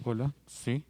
Hola, sí.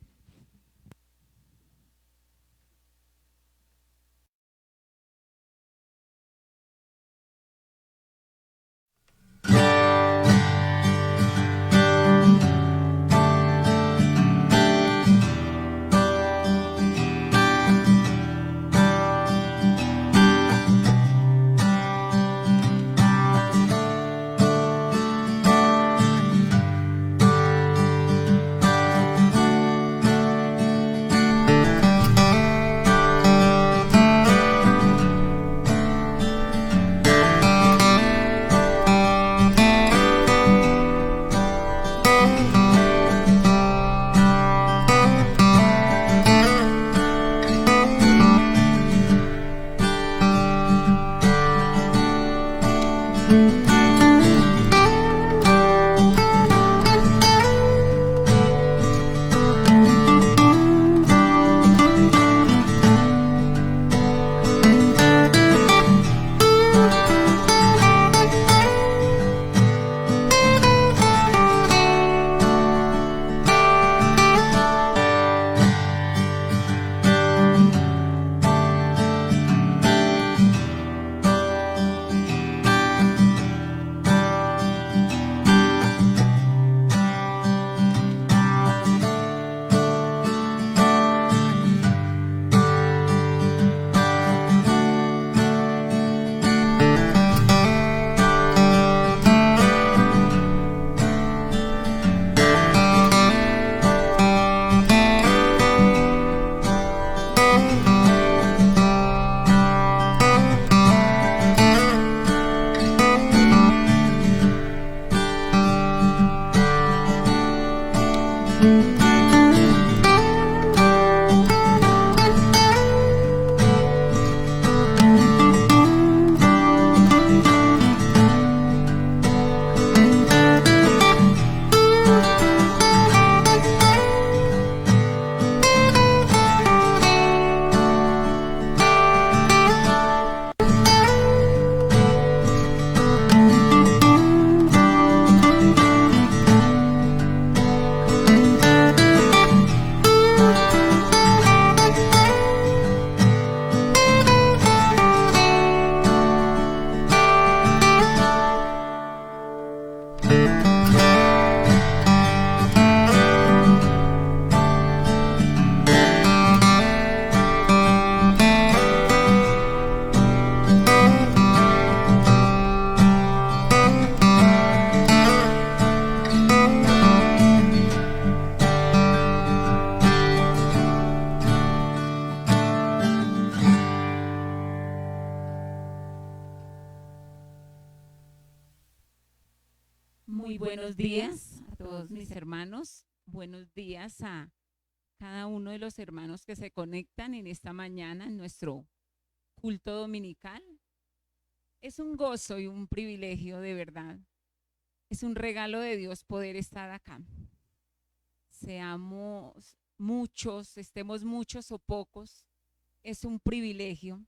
Muy buenos días a todos mis hermanos. Buenos días a cada uno de los hermanos que se conectan en esta mañana en nuestro culto dominical. Es un gozo y un privilegio de verdad. Es un regalo de Dios poder estar acá. Seamos muchos, estemos muchos o pocos, es un privilegio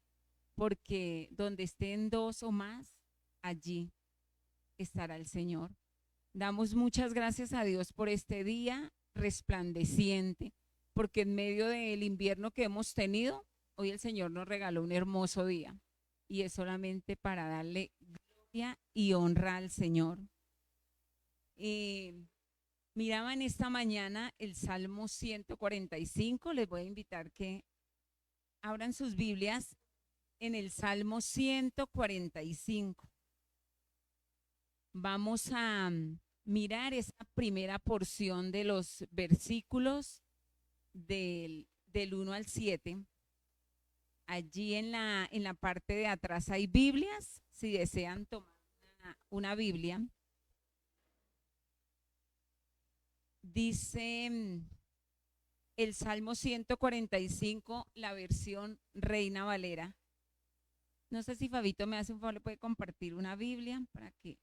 porque donde estén dos o más, allí estará el Señor. Damos muchas gracias a Dios por este día resplandeciente, porque en medio del invierno que hemos tenido, hoy el Señor nos regaló un hermoso día y es solamente para darle gloria y honra al Señor. Miraba en esta mañana el Salmo 145, les voy a invitar que abran sus Biblias en el Salmo 145. Vamos a mirar esa primera porción de los versículos del 1 al 7. Allí en la parte de atrás hay Biblias, si desean tomar una Biblia. Dice el Salmo 145, la versión Reina Valera. No sé si Fabito me hace un favor, le puede compartir una Biblia para que...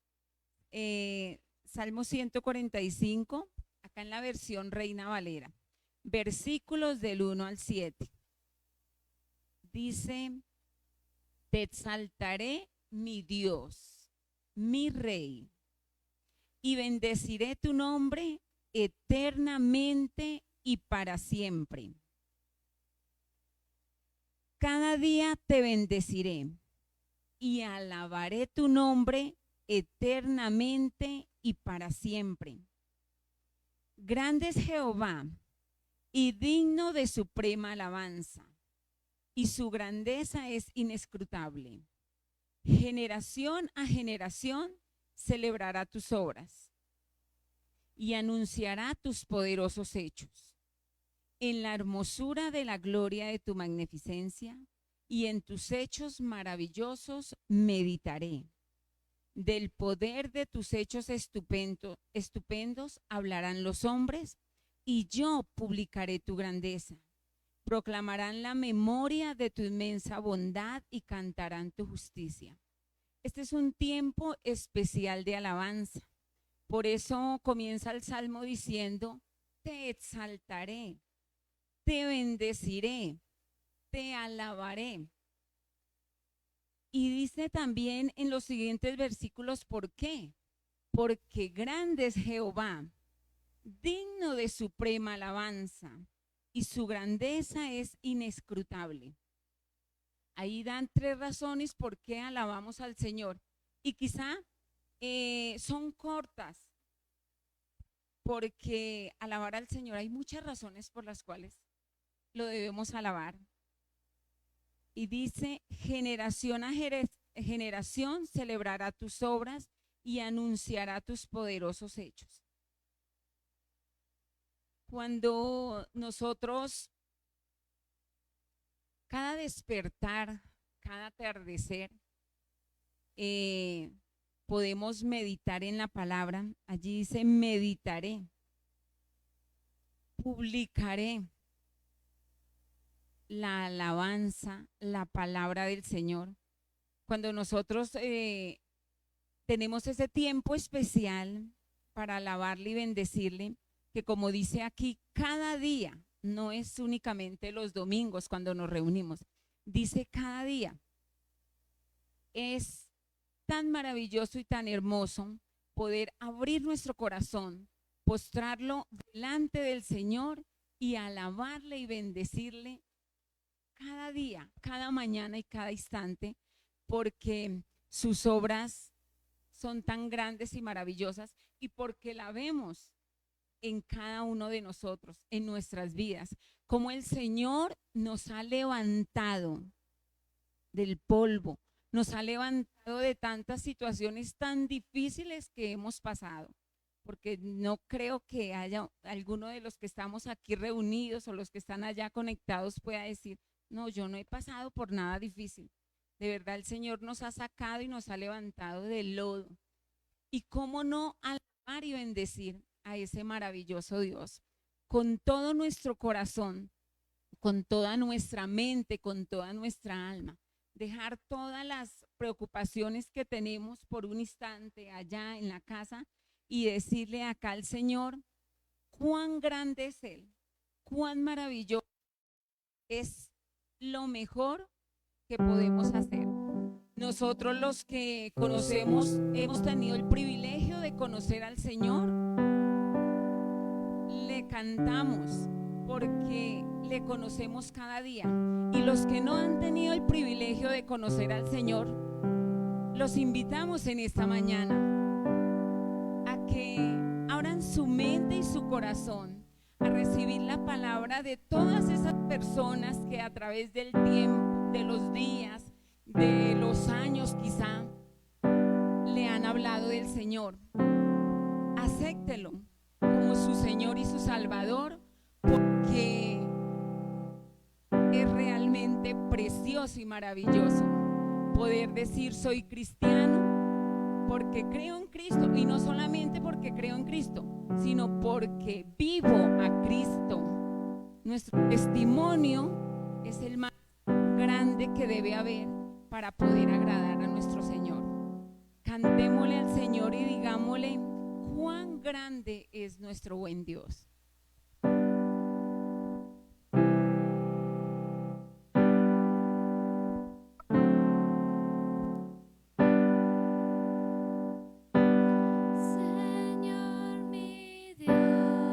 Salmo 145, acá en la versión Reina Valera, versículos del 1 al 7. Dice, te exaltaré mi Dios, mi Rey, y bendeciré tu nombre eternamente y para siempre. Cada día te bendeciré y alabaré tu nombre eternamente y para siempre. Grande es Jehová y digno de suprema alabanza, y su grandeza es inescrutable. Generación a generación celebrará tus obras y anunciará tus poderosos hechos. En la hermosura de la gloria de tu magnificencia y en tus hechos maravillosos meditaré. Del poder de tus hechos estupendos hablarán los hombres, y yo publicaré tu grandeza. Proclamarán la memoria de tu inmensa bondad y cantarán tu justicia. Este es un tiempo especial de alabanza. Por eso comienza el Salmo diciendo: te exaltaré, te bendeciré, te alabaré. Y dice también en los siguientes versículos, ¿por qué? Porque grande es Jehová, digno de suprema alabanza, y su grandeza es inescrutable. Ahí dan 3 razones por qué alabamos al Señor. Y quizá son cortas, porque alabar al Señor hay muchas razones por las cuales lo debemos alabar. Y dice: generación a generación celebrará tus obras y anunciará tus poderosos hechos. Cuando nosotros, cada despertar, cada atardecer, podemos meditar en la palabra. Allí dice: meditaré, publicaré la alabanza, la palabra del Señor. Cuando nosotros tenemos ese tiempo especial para alabarle y bendecirle, que como dice aquí, cada día, no es únicamente los domingos cuando nos reunimos, dice cada día. Es tan maravilloso y tan hermoso poder abrir nuestro corazón, postrarlo delante del Señor y alabarle y bendecirle cada día, cada mañana y cada instante, porque sus obras son tan grandes y maravillosas y porque la vemos en cada uno de nosotros, en nuestras vidas, como el Señor nos ha levantado del polvo, nos ha levantado de tantas situaciones tan difíciles que hemos pasado, porque no creo que haya alguno de los que estamos aquí reunidos o los que están allá conectados pueda decir: no, yo no he pasado por nada difícil. De verdad, el Señor nos ha sacado y nos ha levantado del lodo. ¿Y cómo no alabar y bendecir a ese maravilloso Dios? Con todo nuestro corazón, con toda nuestra mente, con toda nuestra alma. Dejar todas las preocupaciones que tenemos por un instante allá en la casa y decirle acá al Señor cuán grande es Él, cuán maravilloso es, lo mejor que podemos hacer. Nosotros los que conocemos, hemos tenido el privilegio de conocer al Señor, le cantamos porque le conocemos cada día. Y los que no han tenido el privilegio de conocer al Señor, los invitamos en esta mañana a que abran su mente y su corazón a recibir la palabra de todas esas personas que a través del tiempo, de los días, de los años quizá, le han hablado del Señor. Acéptelo como su Señor y su Salvador, porque es realmente precioso y maravilloso poder decir: soy cristiano porque creo en Cristo, y no solamente porque creo en Cristo, sino porque vivo a Cristo. Nuestro testimonio es el más grande que debe haber para poder agradar a nuestro Señor. Cantémosle al Señor y digámosle cuán grande es nuestro buen Dios. Señor mi Dios.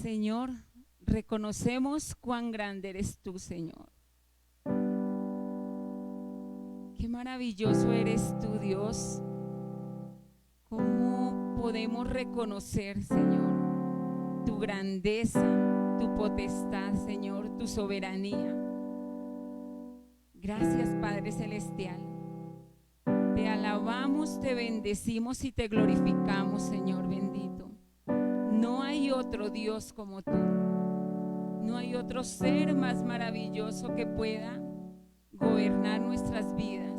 Señor, reconocemos cuán grande eres tú, Señor. Qué maravilloso eres tú, Dios. ¿Cómo podemos reconocer, Señor, tu grandeza, tu potestad, Señor, tu soberanía? Gracias, Padre Celestial. Te alabamos, te bendecimos y te glorificamos, Señor bendito. No hay otro Dios como tú. No hay otro ser más maravilloso que pueda gobernar nuestras vidas,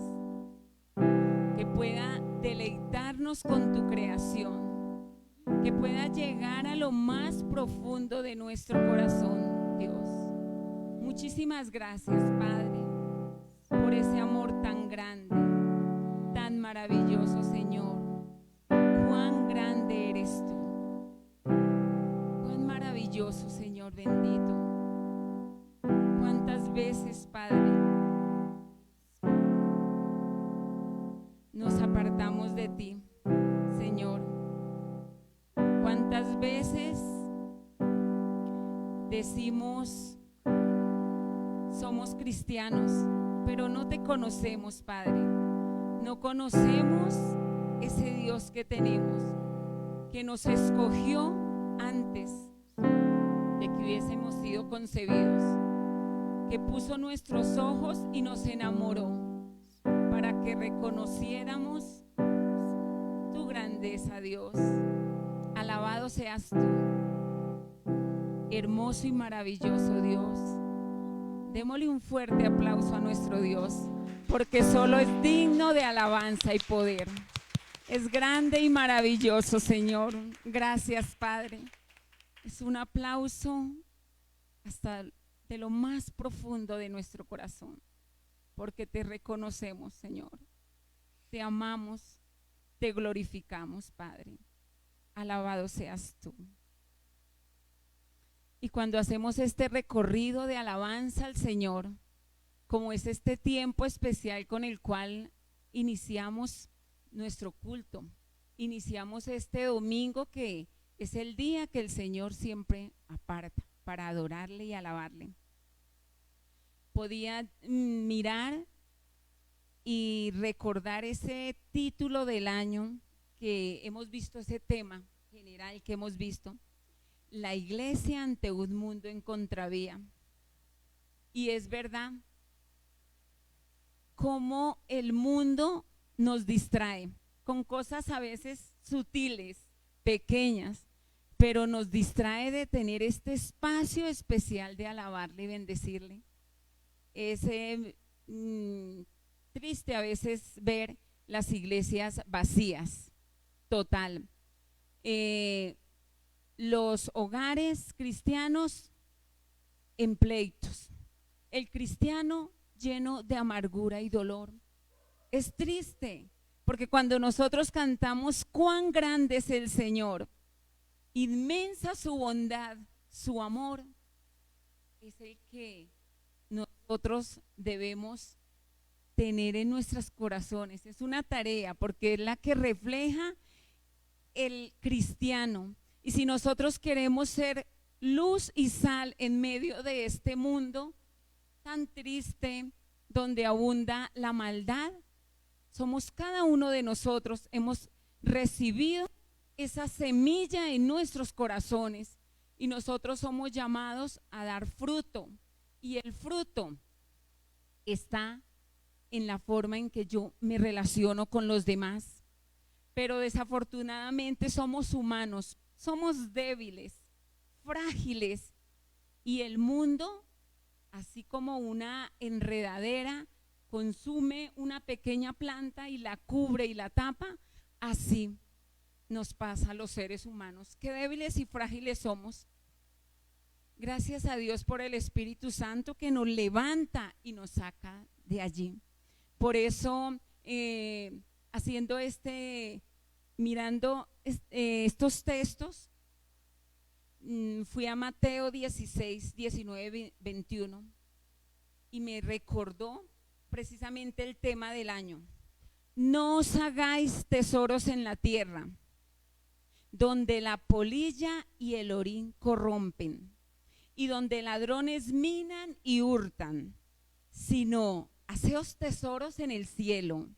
que pueda deleitarnos con tu creación, que pueda llegar a lo más profundo de nuestro corazón, Dios. Muchísimas gracias, Padre, por ese amor tan grande, tan maravilloso, Señor. Cuán grande eres tú, cuán maravilloso, Señor bendito. Cuántas veces, Padre, nos apartamos de ti, Señor. Cuántas veces decimos somos cristianos, pero no te conocemos, Padre. No conocemos ese Dios que tenemos, que nos escogió antes de que hubiésemos sido concebidos, que puso nuestros ojos y nos enamoró para que reconociéramos tu grandeza, Dios. Alabado seas tú, hermoso y maravilloso Dios. Démosle un fuerte aplauso a nuestro Dios, porque solo es digno de alabanza y poder. Es grande y maravilloso, Señor. Gracias, Padre. Es un aplauso hasta de lo más profundo de nuestro corazón, porque te reconocemos, Señor. Te amamos, te glorificamos, Padre. Alabado seas tú. Y cuando hacemos este recorrido de alabanza al Señor, como es este tiempo especial con el cual iniciamos nuestro culto, iniciamos este domingo que es el día que el Señor siempre aparta para adorarle y alabarle. Podía mirar y recordar ese título del año que hemos visto, ese tema general que hemos visto, la iglesia ante un mundo en contravía. Y es verdad, cómo el mundo nos distrae con cosas a veces sutiles, pequeñas, pero nos distrae de tener este espacio especial de alabarle y bendecirle. Es triste a veces ver las iglesias vacías, total. Los hogares cristianos en pleitos, el cristiano lleno de amargura y dolor. Es triste, porque cuando nosotros cantamos cuán grande es el Señor, inmensa su bondad, su amor, es el que nosotros debemos tener en nuestros corazones. Es una tarea, porque es la que refleja el cristiano. Y si nosotros queremos ser luz y sal en medio de este mundo tan triste, donde abunda la maldad, somos cada uno de nosotros, hemos recibido esa semilla en nuestros corazones y nosotros somos llamados a dar fruto, y el fruto está en la forma en que yo me relaciono con los demás. Pero desafortunadamente somos humanos, somos débiles, frágiles, y el mundo, así como una enredadera consume una pequeña planta y la cubre y la tapa, así nos pasa a los seres humanos. Qué débiles y frágiles somos. Gracias a Dios por el Espíritu Santo que nos levanta y nos saca de allí. Por eso, haciendo mirando estos textos, fui a Mateo 16, 19, 21 y me recordó precisamente el tema del año. No os hagáis tesoros en la tierra, donde la polilla y el orín corrompen, y donde ladrones minan y hurtan, sino haceos tesoros en el cielo,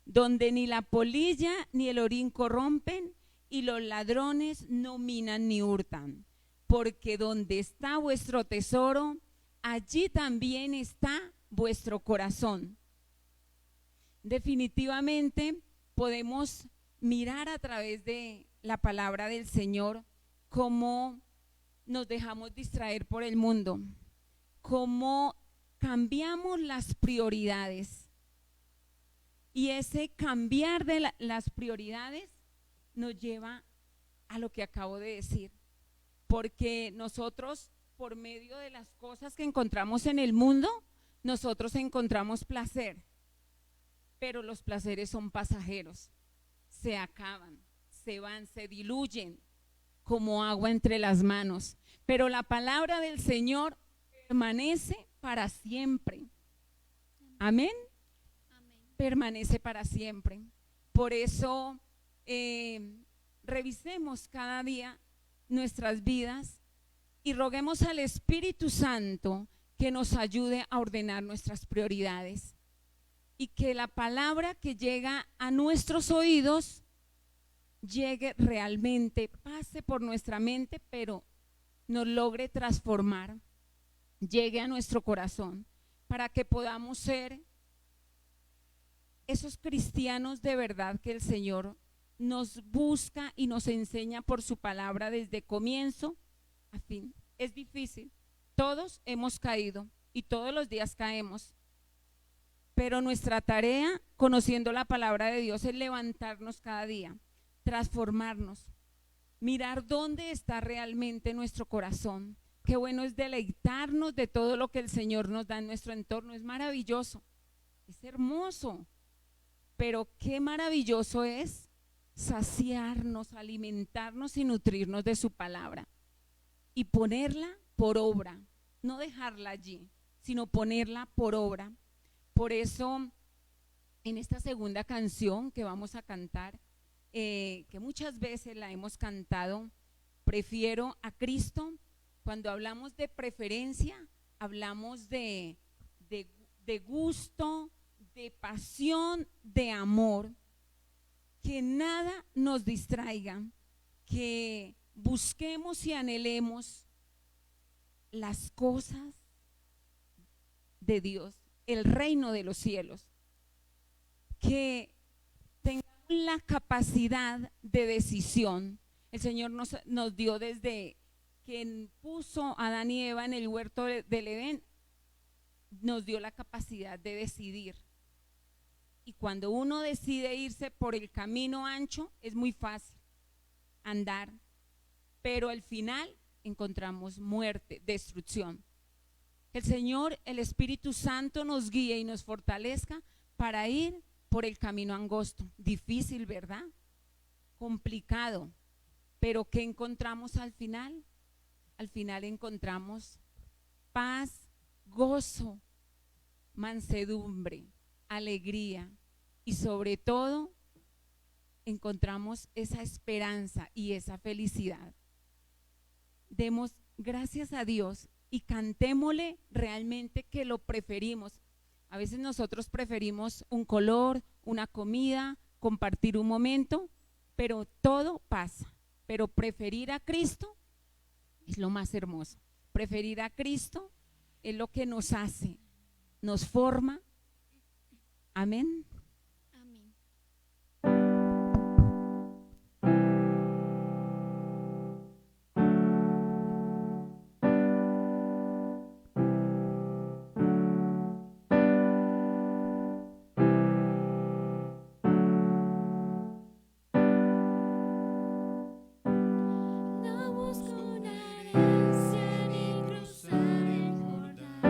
donde ni la polilla ni el orín corrompen, y los ladrones no minan ni hurtan, porque donde está vuestro tesoro, allí también está vuestro corazón. Definitivamente podemos mirar a través de la palabra del Señor cómo nos dejamos distraer por el mundo, cómo cambiamos las prioridades. Y ese cambiar de las prioridades nos lleva a lo que acabo de decir, porque nosotros, por medio de las cosas que encontramos en el mundo, nosotros encontramos placer, pero los placeres son pasajeros, se acaban, se van, se diluyen como agua entre las manos, pero la palabra del Señor permanece para siempre. Amén. Permanece para siempre. Por eso revisemos cada día nuestras vidas y roguemos al Espíritu Santo que nos ayude a ordenar nuestras prioridades y que la palabra que llega a nuestros oídos llegue realmente, pase por nuestra mente, pero nos logre transformar, llegue a nuestro corazón, para que podamos ser esos cristianos de verdad que el Señor nos busca y nos enseña por su palabra desde comienzo a fin. Es difícil, todos hemos caído y todos los días caemos, pero nuestra tarea, conociendo la palabra de Dios, es levantarnos cada día, transformarnos, mirar dónde está realmente nuestro corazón. Qué bueno es deleitarnos de todo lo que el Señor nos da en nuestro entorno. Es maravilloso, es hermoso, pero qué maravilloso es saciarnos, alimentarnos y nutrirnos de su palabra y ponerla por obra, no dejarla allí, sino ponerla por obra. Por eso, en esta segunda canción que vamos a cantar, que muchas veces la hemos cantado, prefiero a Cristo. Cuando hablamos de preferencia, hablamos de gusto, de pasión, de amor. Que nada nos distraiga, que busquemos y anhelemos las cosas de Dios, el reino de los cielos, que tengamos la capacidad de decisión. El Señor nos dio desde que puso a Adán y Eva en el huerto del Edén, nos dio la capacidad de decidir. Y cuando uno decide irse por el camino ancho, es muy fácil andar, pero al final encontramos muerte, destrucción. El Señor, el Espíritu Santo nos guíe y nos fortalezca para ir por el camino angosto. Difícil, ¿verdad? Complicado, pero ¿qué encontramos al final? Al final encontramos paz, gozo, mansedumbre, alegría y sobre todo encontramos esa esperanza y esa felicidad. Demos gracias a Dios y cantémosle realmente que lo preferimos. A veces nosotros preferimos un color, una comida, compartir un momento, pero todo pasa. Pero preferir a Cristo es lo más hermoso. Preferir a Cristo es lo que nos hace, nos forma. Amén. Amén. No busco una herencia ni cruzar el Jordán.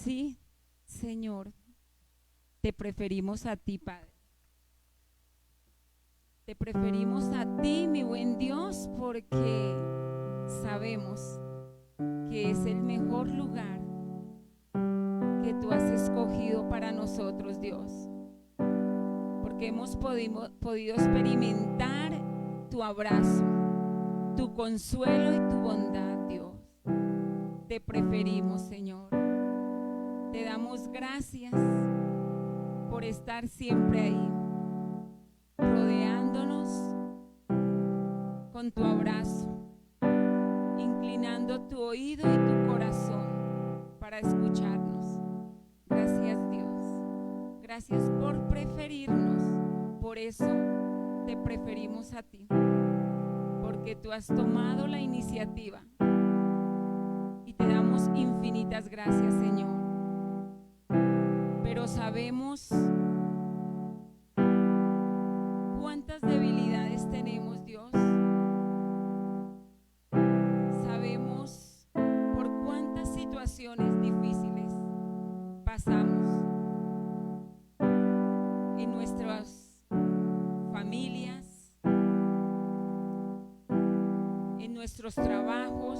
sí, Señor, te preferimos a ti, Padre. Te preferimos a ti, mi buen Dios, porque sabemos que es el mejor lugar que tú has escogido para nosotros, Dios. Porque hemos podido experimentar tu abrazo, tu consuelo y tu bondad, Dios. Te preferimos, Señor. Te damos gracias por estar siempre ahí, rodeándonos con tu abrazo, inclinando tu oído y tu corazón para escucharnos. Gracias, Dios. Gracias por preferirnos. Por eso te preferimos a ti, porque tú has tomado la iniciativa y te damos infinitas gracias, Señor. Pero sabemos cuántas debilidades tenemos, Dios. Sabemos por cuántas situaciones difíciles pasamos en nuestras familias, en nuestros trabajos,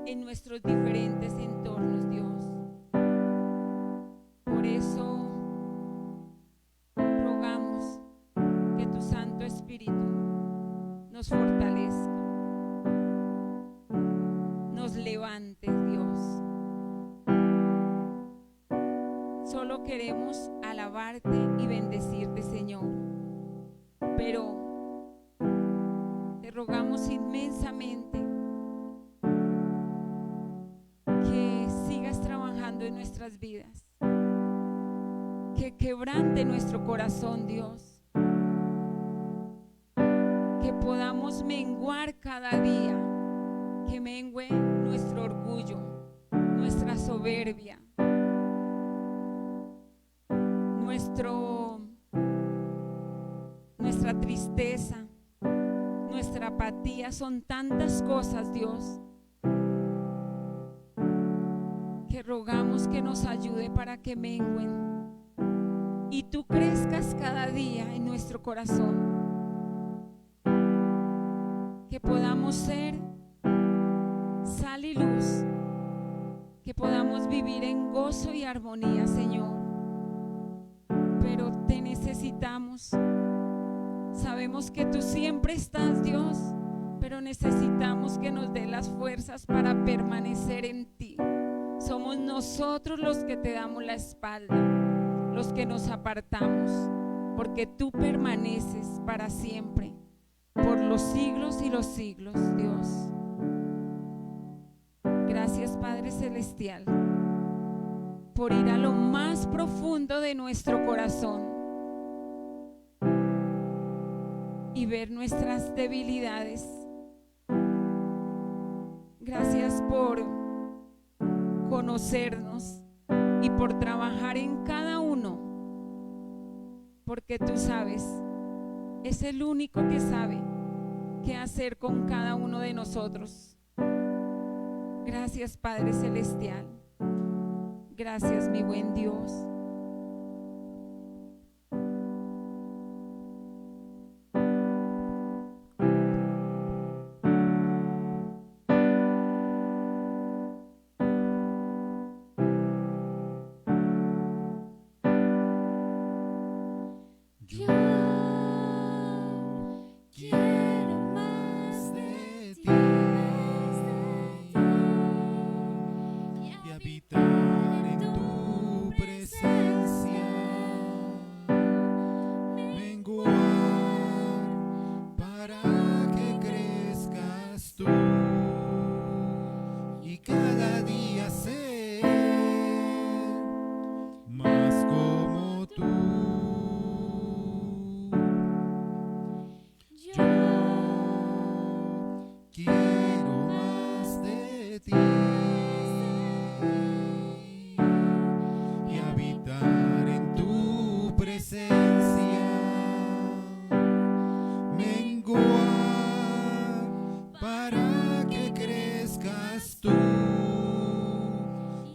en nuestros diferentes entornos, Dios. Por eso rogamos que tu Santo Espíritu nos fortalezca, nos levante, Dios. Solo queremos alabarte y bendecirte, Señor, pero te rogamos inmensamente que sigas trabajando en nuestras vidas, que quebrante nuestro corazón, Dios, que podamos menguar cada día, que mengue nuestro orgullo, nuestra soberbia, nuestra tristeza, nuestra apatía. Son tantas cosas, Dios, que rogamos que nos ayude para que menguen y tú crezcas cada día en nuestro corazón, que podamos ser sal y luz, que podamos vivir en gozo y armonía, Señor. Pero te necesitamos. Sabemos que tú siempre estás, Dios, pero necesitamos que nos dé las fuerzas para permanecer en ti. Somos nosotros los que te damos la espalda, los que nos apartamos, porque tú permaneces para siempre, por los siglos y los siglos, Dios. Gracias, Padre Celestial, por ir a lo más profundo de nuestro corazón y ver nuestras debilidades. Gracias por conocernos y por trabajar en cada uno, porque tú sabes, es el único que sabe qué hacer con cada uno de nosotros. Gracias, Padre Celestial. Gracias, mi buen Dios. Yo quiero más de ti y habitar en tu presencia.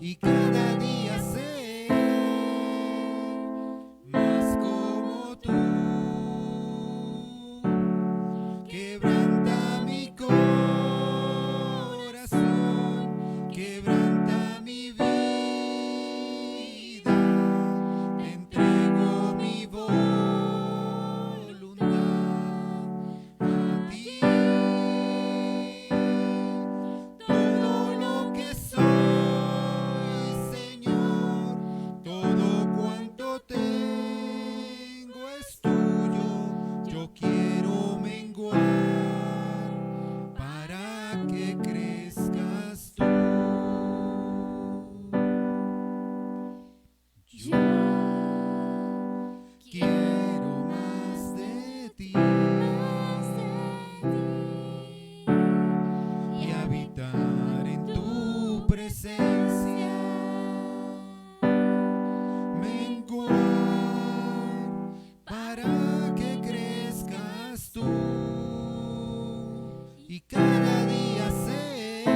y cada día ser más como tú. Quebranta mi corazón, quebranta mi vida, te entrego mi voluntad a ti. Todo lo que soy, Señor, todo cuanto tengo es tuyo. Yo quiero menguar para que crezcas tú. Yo Quiero más de ti más de ti y habitar en tu presencia. Menguar para que crezcas tú y cada día ser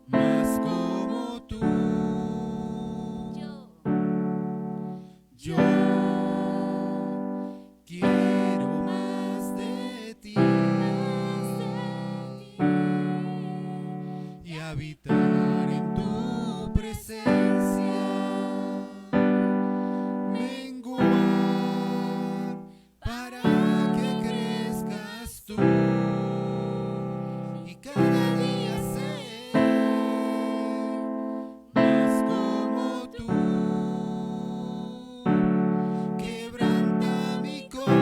más como tú. Yo quiero más de ti y habitar en tu presencia. Menguar para que crezcas tú y cada día ser más como tú. Quebranta mi corazón,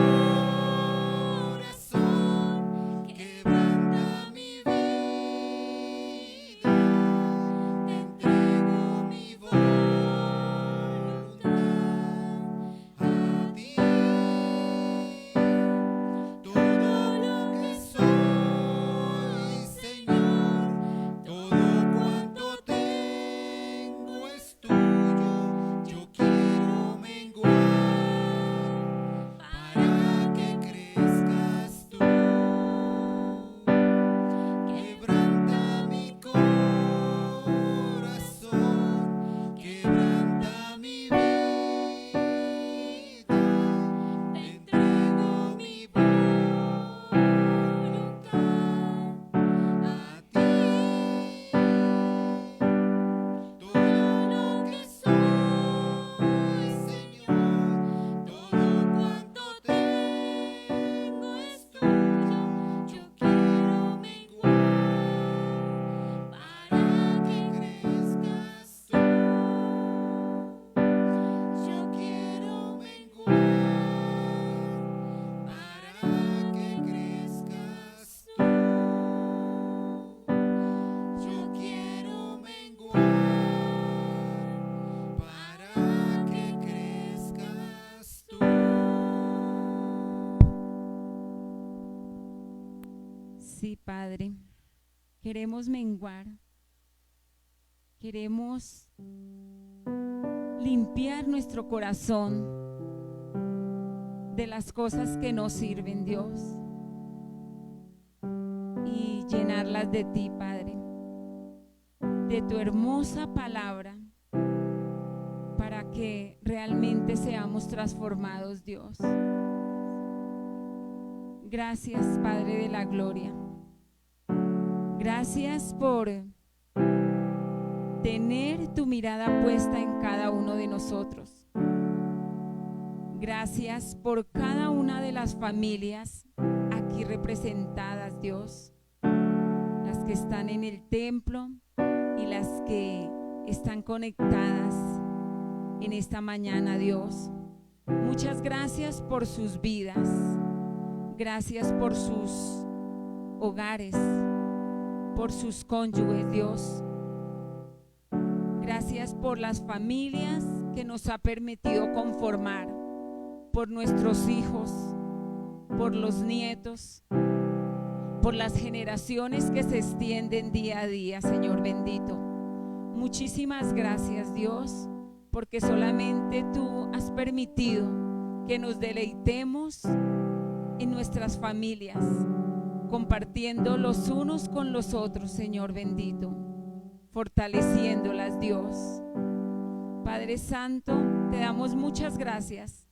quebranta mi vida, te entrego mi voluntad a ti. Todo lo que soy, Señor, todo cuanto tengo es tuyo. Yo quiero menguar para que crezcas tú. Quebranta mi corazón, quebranta mi vida, te entrego mi voluntad a ti. Todo lo que soy, Señor, todo cuanto tengo es tuyo. Yo quiero menguar para que crezcas tú. Yo quiero menguar para que crezcas tú. Yo quiero menguar para que crezcas tú. Sí, Padre, queremos menguar, queremos limpiar nuestro corazón de las cosas que no sirven, Dios, y llenarlas de ti, Padre, de tu hermosa palabra, para que realmente seamos transformados, Dios. Gracias, Padre de la gloria. Gracias por tener tu mirada puesta en cada uno de nosotros. Gracias por cada una de las familias aquí representadas, Dios. Las que están en el templo y las que están conectadas en esta mañana, Dios. Muchas gracias por sus vidas. Gracias por sus hogares, por sus cónyuges, Dios. Gracias por las familias que nos ha permitido conformar, por nuestros hijos, por los nietos, por las generaciones que se extienden día a día, Señor bendito. Muchísimas gracias, Dios, porque solamente tú has permitido que nos deleitemos en nuestras familias, compartiendo los unos con los otros, Señor bendito, fortaleciéndolas, Dios. Padre Santo, te damos muchas gracias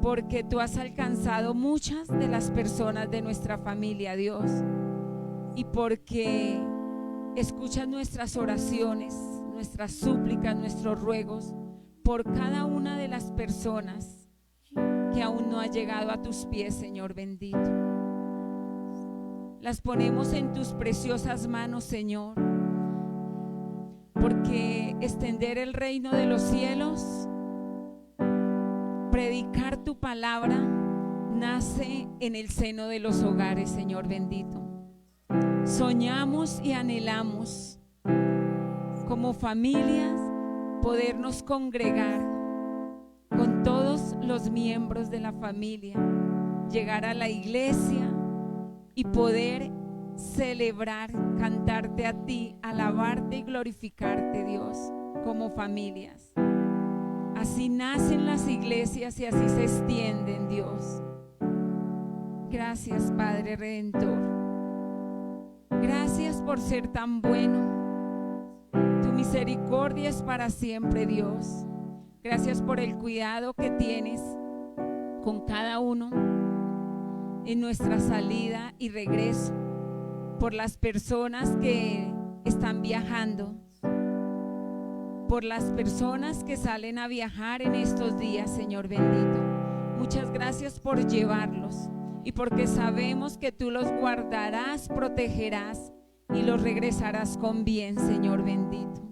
porque tú has alcanzado muchas de las personas de nuestra familia, Dios, y porque escuchas nuestras oraciones, nuestras súplicas, nuestros ruegos por cada una de las personas que aún no ha llegado a tus pies, Señor bendito. Las ponemos en tus preciosas manos, Señor, porque extender el reino de los cielos, predicar tu palabra, nace en el seno de los hogares, Señor bendito. Soñamos y anhelamos como familias podernos congregar con todos los miembros de la familia, llegar a la iglesia y poder celebrar, cantarte a ti, alabarte y glorificarte, Dios, como familias. Así nacen las iglesias y así se extienden, Dios. Gracias, Padre Redentor. Gracias por ser tan bueno. Tu misericordia es para siempre, Dios. Gracias por el cuidado que tienes con cada uno en nuestra salida y regreso, por las personas que están viajando, por las personas que salen a viajar en estos días, Señor bendito. Muchas gracias por llevarlos y porque sabemos que tú los guardarás, protegerás y los regresarás con bien, Señor bendito.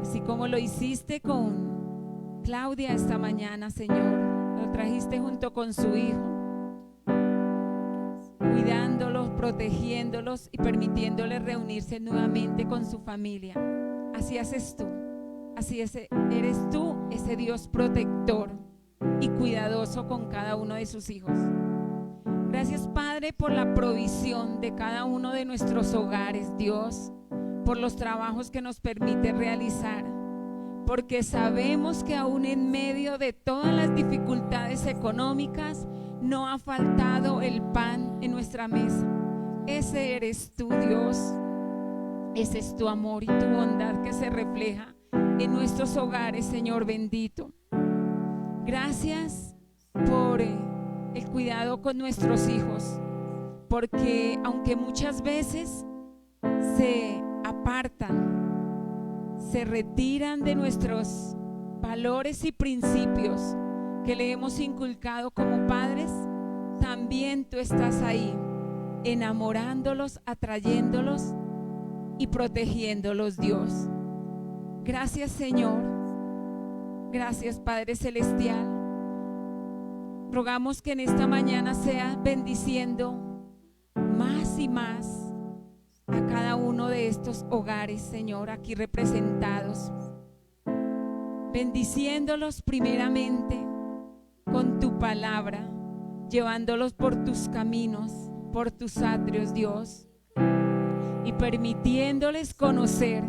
Así como lo hiciste con Claudia esta mañana, Señor, lo trajiste junto con su hijo, cuidándolos, protegiéndolos y permitiéndoles reunirse nuevamente con su familia. Así haces tú, eres tú ese Dios protector y cuidadoso con cada uno de sus hijos. Gracias, Padre, por la provisión de cada uno de nuestros hogares, Dios, por los trabajos que nos permite realizar, porque sabemos que aún en medio de todas las dificultades económicas no ha faltado el pan en nuestra mesa. Ese eres tú, Dios. Ese es tu amor y tu bondad que se refleja en nuestros hogares, Señor bendito. Gracias por el cuidado con nuestros hijos, porque aunque muchas veces se apartan, se retiran de nuestros valores y principios que le hemos inculcado como padres, también tú estás ahí, enamorándolos, atrayéndolos y protegiéndolos, Dios. Gracias, Señor. Gracias, Padre Celestial. Rogamos que en esta mañana sea bendiciendo más y más a cada uno de estos hogares, Señor, aquí representados. Bendiciéndolos primeramente con tu palabra, llevándolos por tus caminos, por tus atrios, Dios, y permitiéndoles conocer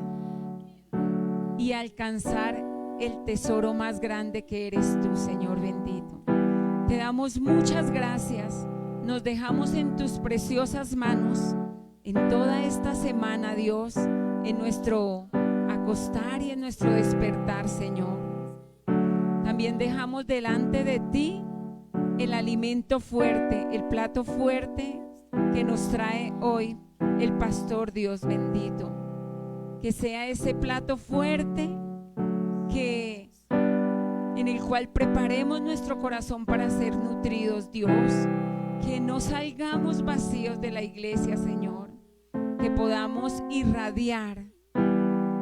y alcanzar el tesoro más grande que eres tú, Señor bendito. Te damos muchas gracias, nos dejamos en tus preciosas manos en toda esta semana, Dios, en nuestro acostar y en nuestro despertar, Señor. También dejamos delante de ti el alimento fuerte, el plato fuerte que nos trae hoy el pastor, Dios bendito. Que sea ese plato fuerte en el cual preparemos nuestro corazón para ser nutridos, Dios. Que no salgamos vacíos de la iglesia, Señor. Que podamos irradiar,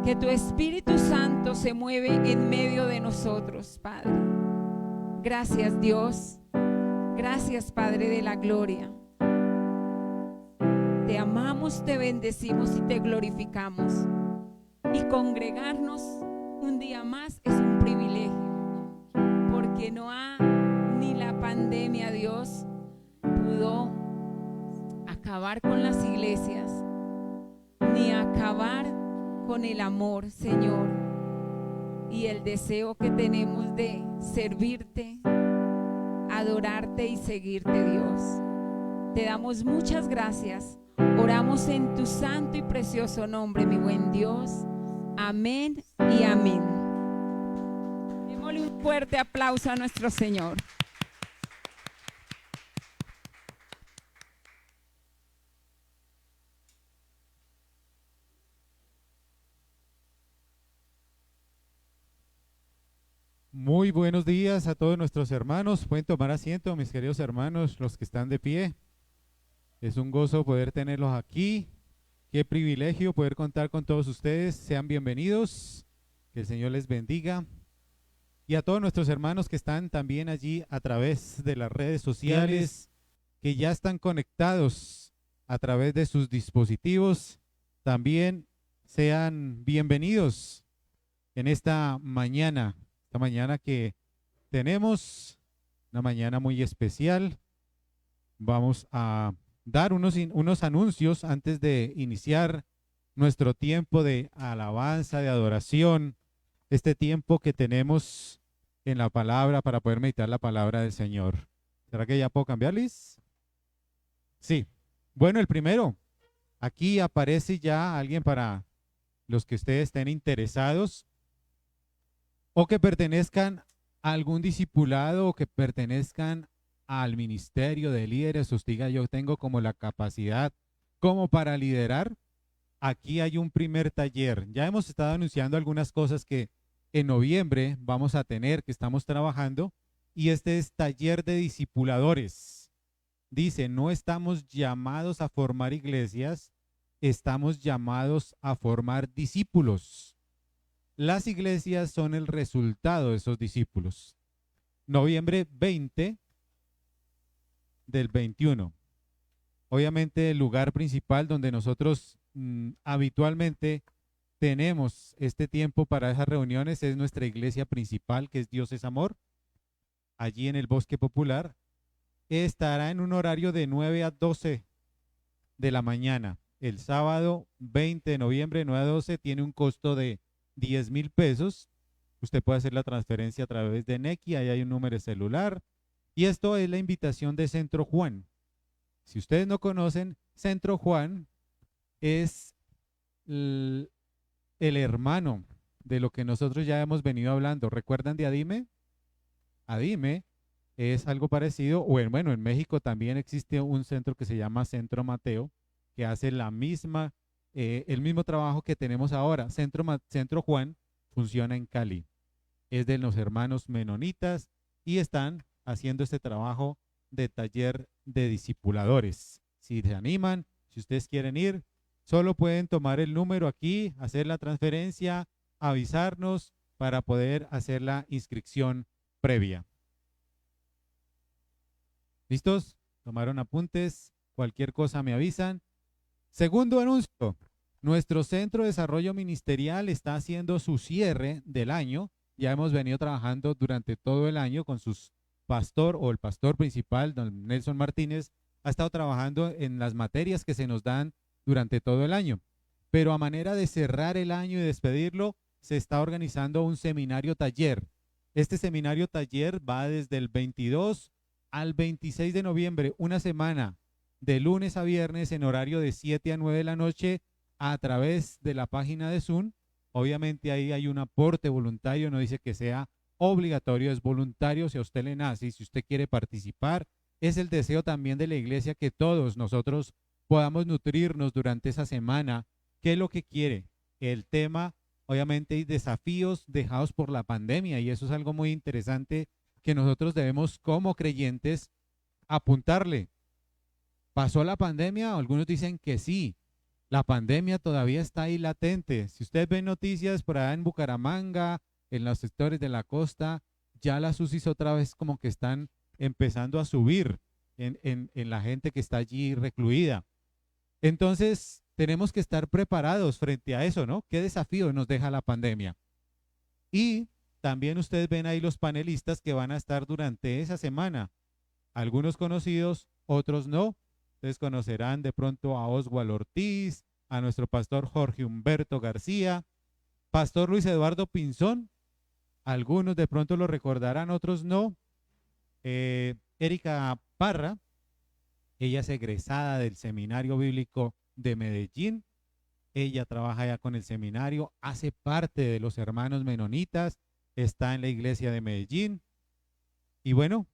que tu Espíritu Santo se mueve en medio de nosotros, Padre. Gracias, Dios. Gracias, Padre de la gloria. Te amamos, te bendecimos y te glorificamos. Y congregarnos un día más es un privilegio, porque ni la pandemia, Dios, pudo acabar con las iglesias, ni acabar con el amor, Señor, y el deseo que tenemos de servirte, adorarte y seguirte, Dios. Te damos muchas gracias. Oramos en tu santo y precioso nombre, mi buen Dios. Amén y amén. Démosle un fuerte aplauso a nuestro Señor. Muy buenos días a todos nuestros hermanos. Pueden tomar asiento, mis queridos hermanos, los que están de pie. Es un gozo poder tenerlos aquí. Qué privilegio poder contar con todos ustedes. Sean bienvenidos. Que el Señor les bendiga. Y a todos nuestros hermanos que están también allí a través de las redes sociales, que ya están conectados a través de sus dispositivos, también sean bienvenidos en esta mañana que tenemos, una mañana muy especial. Vamos a dar unos anuncios antes de iniciar nuestro tiempo de alabanza, de adoración, este tiempo que tenemos en la palabra para poder meditar la palabra del Señor. ¿Será que ya puedo cambiarles? Sí. Bueno, el primero, aquí aparece ya alguien para los que ustedes estén interesados o que pertenezcan a algún discipulado o que pertenezcan al ministerio de líderes. Usted diga, yo tengo como la capacidad como para liderar. Aquí hay un primer taller. Ya hemos estado anunciando algunas cosas que en noviembre vamos a tener, que estamos trabajando, y este es taller de discipuladores. Dice, no estamos llamados a formar iglesias, estamos llamados a formar discípulos. Las iglesias son el resultado de esos discípulos. Noviembre 20 del 21. Obviamente el lugar principal donde nosotros habitualmente tenemos este tiempo para esas reuniones es nuestra iglesia principal, que es Dios es Amor, allí en el Bosque Popular. Estará en un horario de 9 a 12 de la mañana. El sábado 20 de noviembre, 9 a 12, tiene un costo de 10,000 pesos. Usted puede hacer la transferencia a través de Nequi, ahí hay un número de celular. Y esto es la invitación de Centro Juan. Si ustedes no conocen, Centro Juan es el hermano de lo que nosotros ya hemos venido hablando. ¿Recuerdan de Adime? Adime es algo parecido, o bueno, en México también existe un centro que se llama Centro Mateo, que hace el mismo trabajo que tenemos ahora. Centro Juan funciona en Cali. Es de los hermanos menonitas y están haciendo este trabajo de taller de discipuladores. Si se animan, si ustedes quieren ir, solo pueden tomar el número aquí, hacer la transferencia, avisarnos para poder hacer la inscripción previa. ¿Listos? ¿Tomaron apuntes? Cualquier cosa me avisan. Segundo anuncio, nuestro Centro de Desarrollo Ministerial está haciendo su cierre del año. Ya hemos venido trabajando durante todo el año con sus pastor o el pastor principal, don Nelson Martínez, ha estado trabajando en las materias que se nos dan durante todo el año. Pero a manera de cerrar el año y despedirlo, se está organizando un seminario taller. Este seminario taller va desde el 22 al 26 de noviembre, una semana, de lunes a viernes en horario de 7 a 9 de la noche a través de la página de Zoom. Obviamente ahí hay un aporte voluntario, no dice que sea obligatorio, es voluntario si a usted le nace y si usted quiere participar. Es el deseo también de la iglesia que todos nosotros podamos nutrirnos durante esa semana. ¿Qué es lo que quiere? El tema, obviamente, hay desafíos dejados por la pandemia y eso es algo muy interesante que nosotros debemos como creyentes apuntarle. ¿Pasó la pandemia? Algunos dicen que sí. La pandemia todavía está ahí latente. Si usted ve noticias por allá en Bucaramanga, en los sectores de la costa, ya las UCIs otra vez como que están empezando a subir en la gente que está allí recluida. Entonces, tenemos que estar preparados frente a eso, ¿no? ¿Qué desafío nos deja la pandemia? Y también ustedes ven ahí los panelistas que van a estar durante esa semana. Algunos conocidos, otros no. Ustedes conocerán de pronto a Oswald Ortiz, a nuestro pastor Jorge Humberto García, pastor Luis Eduardo Pinzón. Algunos de pronto lo recordarán, otros no. Erika Parra, ella es egresada del Seminario Bíblico de Medellín. Ella trabaja ya con el seminario, hace parte de los hermanos menonitas, está en la iglesia de Medellín. Y bueno,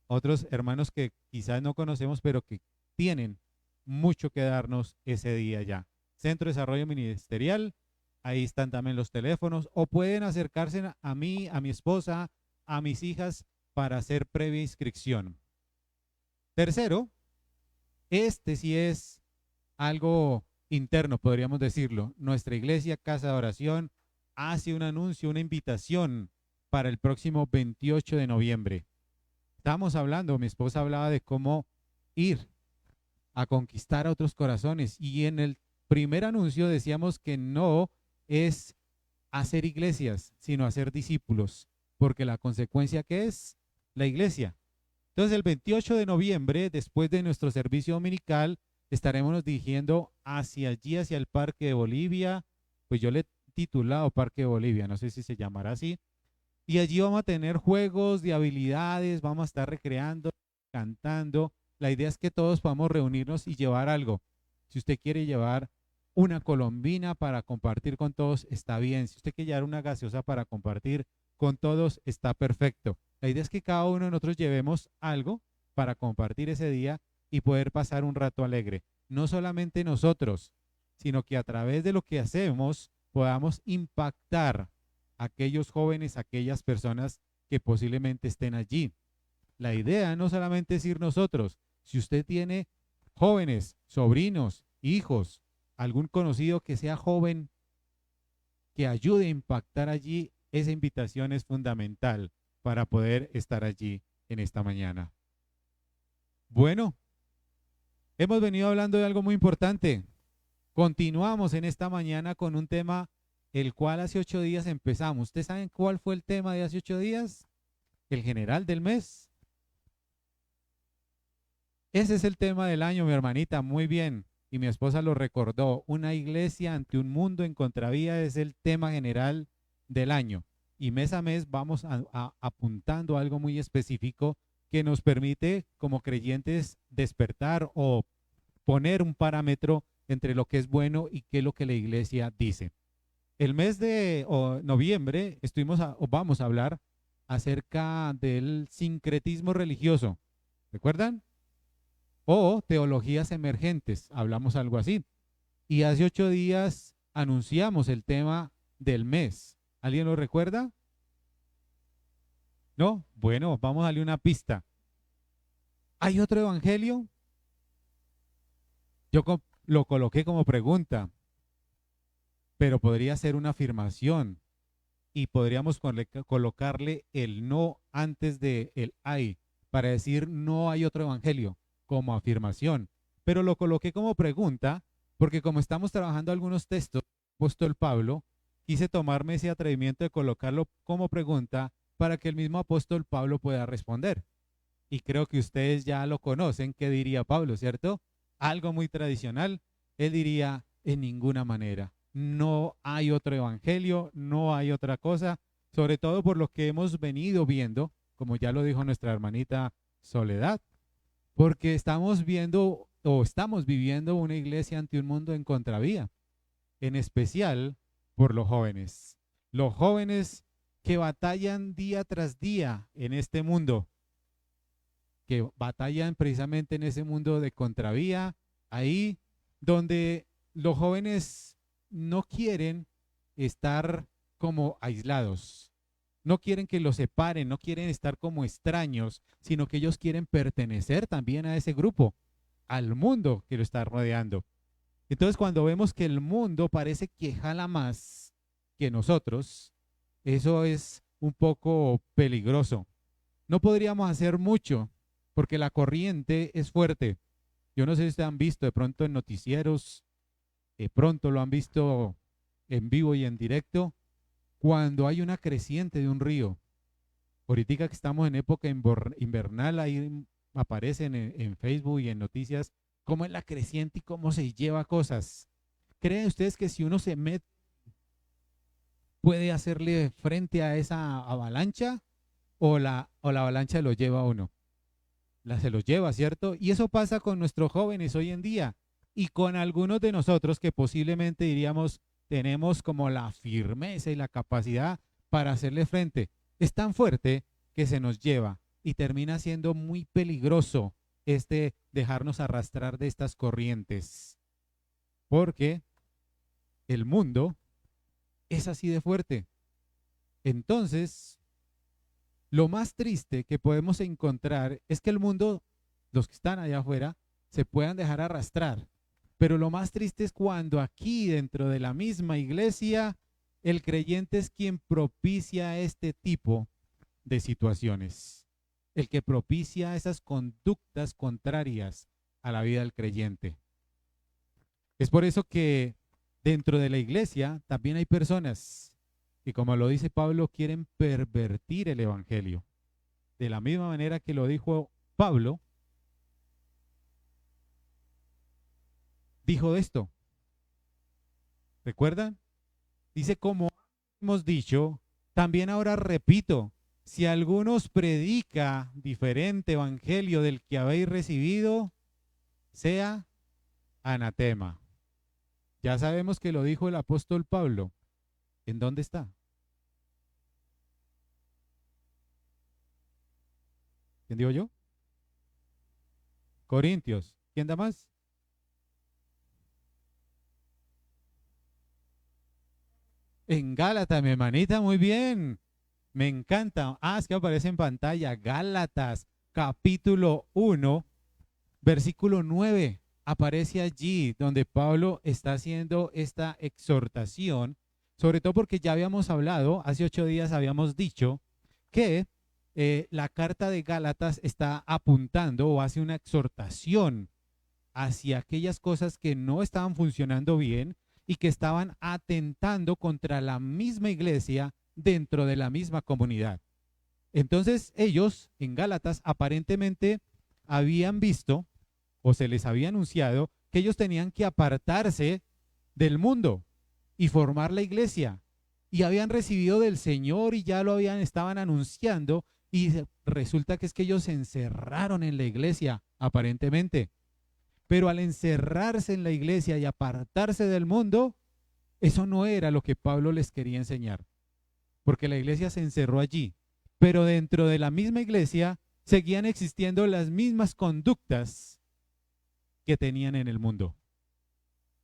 otros hermanos que quizás no conocemos, pero que tienen mucho que darnos ese día ya. Centro de Desarrollo Ministerial, ahí están también los teléfonos, o pueden acercarse a mí, a mi esposa, a mis hijas para hacer previa inscripción. Tercero, este sí es algo interno, podríamos decirlo. Nuestra iglesia, Casa de Oración, hace un anuncio, una invitación para el próximo 28 de noviembre. Estamos hablando, mi esposa hablaba de cómo ir a conquistar a otros corazones, y en el primer anuncio decíamos que no es hacer iglesias, sino hacer discípulos, porque la consecuencia que es la iglesia. Entonces el 28 de noviembre, después de nuestro servicio dominical, estaremos dirigiendo hacia allí, hacia el Parque de Bolivia. Pues yo le he titulado Parque de Bolivia, no sé si se llamará así. Y allí vamos a tener juegos de habilidades, vamos a estar recreando, cantando. La idea es que todos podamos reunirnos y llevar algo. Si usted quiere llevar una colombina para compartir con todos, está bien. Si usted quiere llevar una gaseosa para compartir con todos, está perfecto. La idea es que cada uno de nosotros llevemos algo para compartir ese día y poder pasar un rato alegre. No solamente nosotros, sino que a través de lo que hacemos podamos impactar a aquellos jóvenes, a aquellas personas que posiblemente estén allí. La idea no solamente es ir nosotros. Si usted tiene jóvenes, sobrinos, hijos, algún conocido que sea joven, que ayude a impactar allí, esa invitación es fundamental para poder estar allí en esta mañana. Bueno, hemos venido hablando de algo muy importante. Continuamos en esta mañana con un tema el cual hace 8 días empezamos. ¿Ustedes saben cuál fue el tema de hace 8 días? El general del mes. Ese es el tema del año, mi hermanita, muy bien. Y mi esposa lo recordó. Una iglesia ante un mundo en contravía es el tema general del año. Y mes a mes vamos apuntando algo muy específico que nos permite como creyentes despertar o poner un parámetro entre lo que es bueno y qué es lo que la iglesia dice. El mes de noviembre vamos a hablar acerca del sincretismo religioso. ¿Recuerdan? O teologías emergentes, hablamos algo así. Y hace 8 días anunciamos el tema del mes. ¿Alguien lo recuerda? ¿No? Bueno, vamos a darle una pista. ¿Hay otro evangelio? Yo lo coloqué como pregunta, pero podría ser una afirmación y podríamos colocarle el no antes de el hay para decir no hay otro evangelio como afirmación, pero lo coloqué como pregunta porque como estamos trabajando algunos textos del apóstol Pablo, quise tomarme ese atrevimiento de colocarlo como pregunta para que el mismo apóstol Pablo pueda responder. Y creo que ustedes ya lo conocen. ¿Qué diría Pablo, cierto? Algo muy tradicional. Él diría, en ninguna manera. No hay otro evangelio, no hay otra cosa, sobre todo por lo que hemos venido viendo, como ya lo dijo nuestra hermanita Soledad, porque estamos viendo o estamos viviendo una iglesia ante un mundo en contravía, en especial por los jóvenes que batallan día tras día en este mundo, que batallan precisamente en ese mundo de contravía, ahí donde los jóvenes no quieren estar como aislados, no quieren que los separen, no quieren estar como extraños, sino que ellos quieren pertenecer también a ese grupo, al mundo que lo está rodeando. Entonces, cuando vemos que el mundo parece que jala más que nosotros, eso es un poco peligroso. No podríamos hacer mucho porque la corriente es fuerte. Yo no sé si ustedes han visto de pronto en noticieros, de pronto lo han visto en vivo y en directo, cuando hay una creciente de un río. Ahorita que estamos en época invernal, ahí aparecen en Facebook y en noticias cómo es la creciente y cómo se lleva cosas. ¿Creen ustedes que si uno se mete puede hacerle frente a esa avalancha o la avalancha lo lleva a uno? Se los lleva, ¿cierto? Y eso pasa con nuestros jóvenes hoy en día. y con algunos de nosotros que posiblemente diríamos tenemos como la firmeza y la capacidad para hacerle frente. Es tan fuerte que se nos lleva y termina siendo muy peligroso dejarnos arrastrar de estas corrientes, porque el mundo es así de fuerte. Entonces, lo más triste que podemos encontrar es que el mundo, los que están allá afuera, se puedan dejar arrastrar. Pero lo más triste es cuando aquí dentro de la misma iglesia, el creyente es quien propicia este tipo de situaciones. El que propicia esas conductas contrarias a la vida del creyente. Es por eso que dentro de la iglesia también hay personas que, como lo dice Pablo, quieren pervertir el evangelio. De la misma manera que lo dijo Pablo, dijo esto. ¿Recuerdan? Dice, como hemos dicho, también ahora repito, si alguno os predica diferente evangelio del que habéis recibido, sea anatema. Ya sabemos que lo dijo el apóstol Pablo. ¿En dónde está? ¿Quién digo yo? Corintios. ¿Quién da más? En Gálatas, mi hermanita, muy bien. Me encanta. Ah, es que aparece en pantalla. Gálatas, capítulo 1, versículo 9. Aparece allí donde Pablo está haciendo esta exhortación, sobre todo porque ya habíamos hablado, hace 8 días habíamos dicho que la carta de Gálatas está apuntando o hace una exhortación hacia aquellas cosas que no estaban funcionando bien y que estaban atentando contra la misma iglesia dentro de la misma comunidad. Entonces ellos en Gálatas aparentemente habían visto o se les había anunciado que ellos tenían que apartarse del mundo y formar la iglesia. Y habían recibido del Señor y ya estaban anunciando, y resulta que es que ellos se encerraron en la iglesia, aparentemente. Pero al encerrarse en la iglesia y apartarse del mundo, eso no era lo que Pablo les quería enseñar, porque la iglesia se encerró allí. Pero dentro de la misma iglesia seguían existiendo las mismas conductas que tenían en el mundo.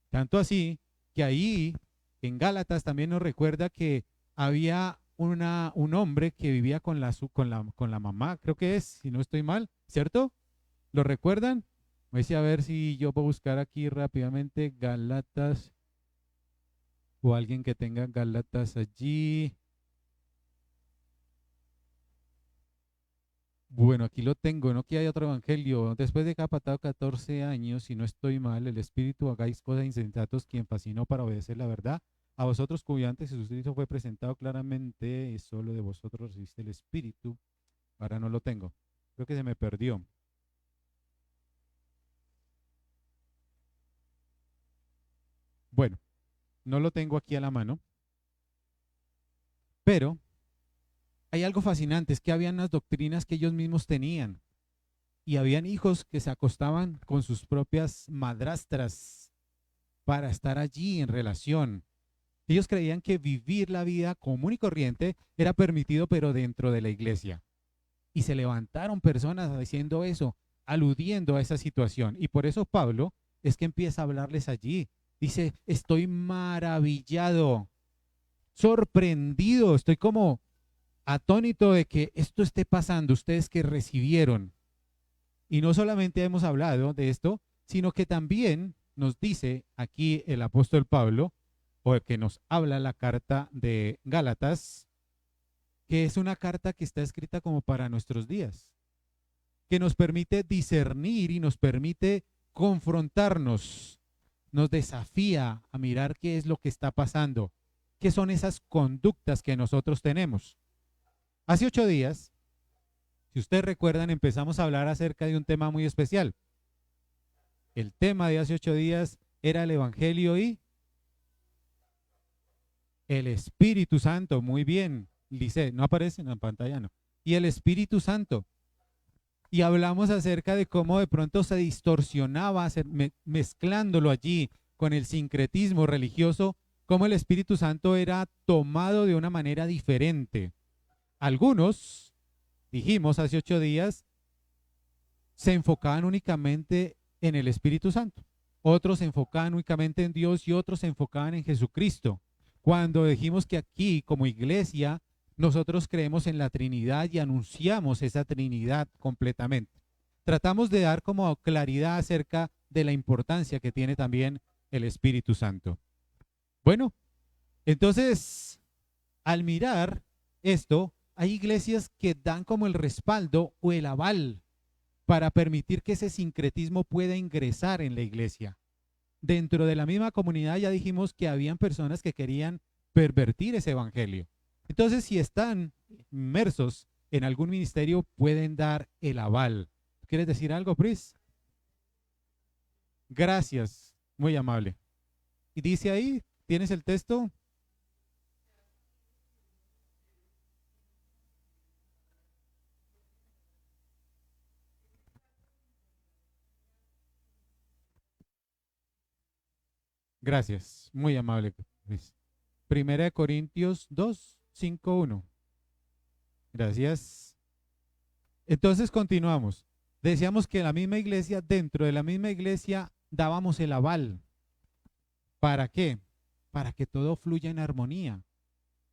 Tanto así que ahí en Gálatas también nos recuerda que había un hombre que vivía con la mamá, creo que es, si no estoy mal, ¿cierto? ¿Lo recuerdan? Voy a ver si yo puedo buscar aquí rápidamente Gálatas o alguien que tenga Gálatas allí. Bueno, aquí lo tengo, no que hay otro evangelio. Después de que ha pasado 14 años, si no estoy mal, el espíritu hagáis cosas insensatos, quien fascinó para obedecer la verdad. A vosotros cuyo antes Jesucristo fue presentado claramente, solo de vosotros recibiste el espíritu. Ahora no lo tengo. Creo que se me perdió. Bueno, no lo tengo aquí a la mano. Pero hay algo fascinante, es que habían unas doctrinas que ellos mismos tenían. Y habían hijos que se acostaban con sus propias madrastras para estar allí en relación. Ellos creían que vivir la vida común y corriente era permitido, pero dentro de la iglesia. Y se levantaron personas diciendo eso, aludiendo a esa situación. Y por eso Pablo es que empieza a hablarles allí. Dice, estoy maravillado, sorprendido, estoy como atónito de que esto esté pasando, ustedes que recibieron. Y no solamente hemos hablado de esto, sino que también nos dice aquí el apóstol Pablo, o el que nos habla la carta de Gálatas, que es una carta que está escrita como para nuestros días, que nos permite discernir y nos permite confrontarnos, nos desafía a mirar qué es lo que está pasando, qué son esas conductas que nosotros tenemos. Hace 8 días, si ustedes recuerdan, empezamos a hablar acerca de un tema muy especial. El tema de hace 8 días era el Evangelio y el Espíritu Santo. Muy bien, dice, no aparece en la pantalla, no. Y el Espíritu Santo. y hablamos acerca de cómo de pronto se distorsionaba, mezclándolo allí con el sincretismo religioso, cómo el Espíritu Santo era tomado de una manera diferente. Algunos, dijimos hace 8 días, se enfocaban únicamente en el Espíritu Santo. Otros se enfocaban únicamente en Dios y otros se enfocaban en Jesucristo. Cuando dijimos que aquí, como iglesia, nosotros creemos en la Trinidad y anunciamos esa Trinidad completamente. Tratamos de dar como claridad acerca de la importancia que tiene también el Espíritu Santo. Bueno, entonces, al mirar esto, hay iglesias que dan como el respaldo o el aval para permitir que ese sincretismo pueda ingresar en la iglesia. Dentro de la misma comunidad ya dijimos que habían personas que querían pervertir ese evangelio. Entonces, si están inmersos en algún ministerio, pueden dar el aval. ¿Quieres decir algo, Pris? Gracias, muy amable. Y dice ahí, ¿tienes el texto? Gracias, muy amable, Pris. Primera de Corintios 2, 5, 1. Gracias. Entonces continuamos. Decíamos que la misma iglesia, dentro de la misma iglesia, dábamos el aval. ¿Para qué? Para que todo fluya en armonía.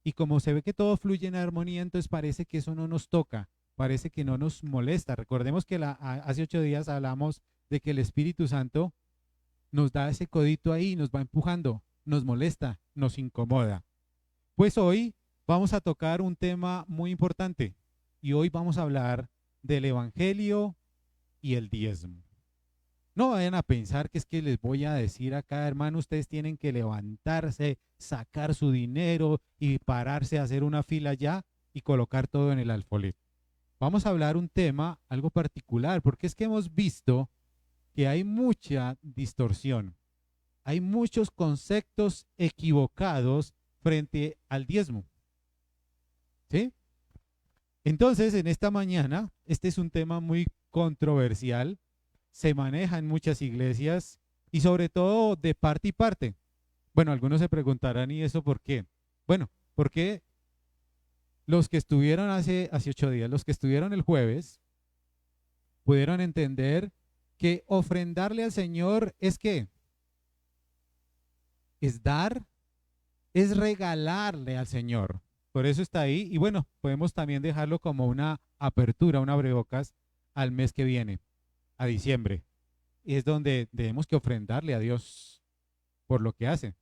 Y como se ve que todo fluye en armonía, entonces parece que eso no nos toca, parece que no nos molesta. Recordemos que hace 8 días hablamos de que el Espíritu Santo nos da ese codito ahí, nos va empujando, nos molesta, nos incomoda. Pues hoy vamos a tocar un tema muy importante y hoy vamos a hablar del Evangelio y el diezmo. No vayan a pensar que es que les voy a decir acá, hermano, ustedes tienen que levantarse, sacar su dinero y pararse a hacer una fila ya y colocar todo en el alfolí. Vamos a hablar un tema, algo particular, porque es que hemos visto que hay mucha distorsión, hay muchos conceptos equivocados frente al diezmo. ¿Sí? Entonces, en esta mañana, este es un tema muy controversial, se maneja en muchas iglesias y sobre todo de parte y parte. Bueno, algunos se preguntarán, ¿y eso por qué? Bueno, porque los que estuvieron hace 8 días, los que estuvieron el jueves, pudieron entender que ofrendarle al Señor es ¿qué? Es dar, es regalarle al Señor. Por eso está ahí. Y bueno, podemos también dejarlo como una apertura, un abrebocas al mes que viene, a diciembre. Y es donde debemos que ofrendarle a Dios por lo que hace.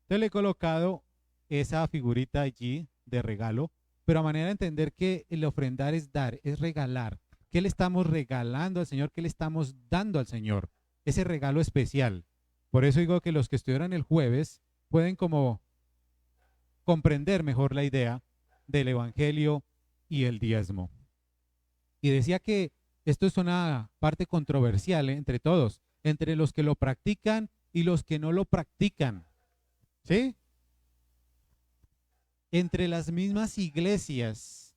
Entonces le he colocado esa figurita allí de regalo, pero a manera de entender que el ofrendar es dar, es regalar. ¿Qué le estamos regalando al Señor? ¿Qué le estamos dando al Señor? Ese regalo especial. Por eso digo que los que estuvieron el jueves pueden como comprender mejor la idea del Evangelio y el diezmo. Y decía que esto es una parte controversial entre todos, entre los que lo practican y los que no lo practican. ¿Sí? Entre las mismas iglesias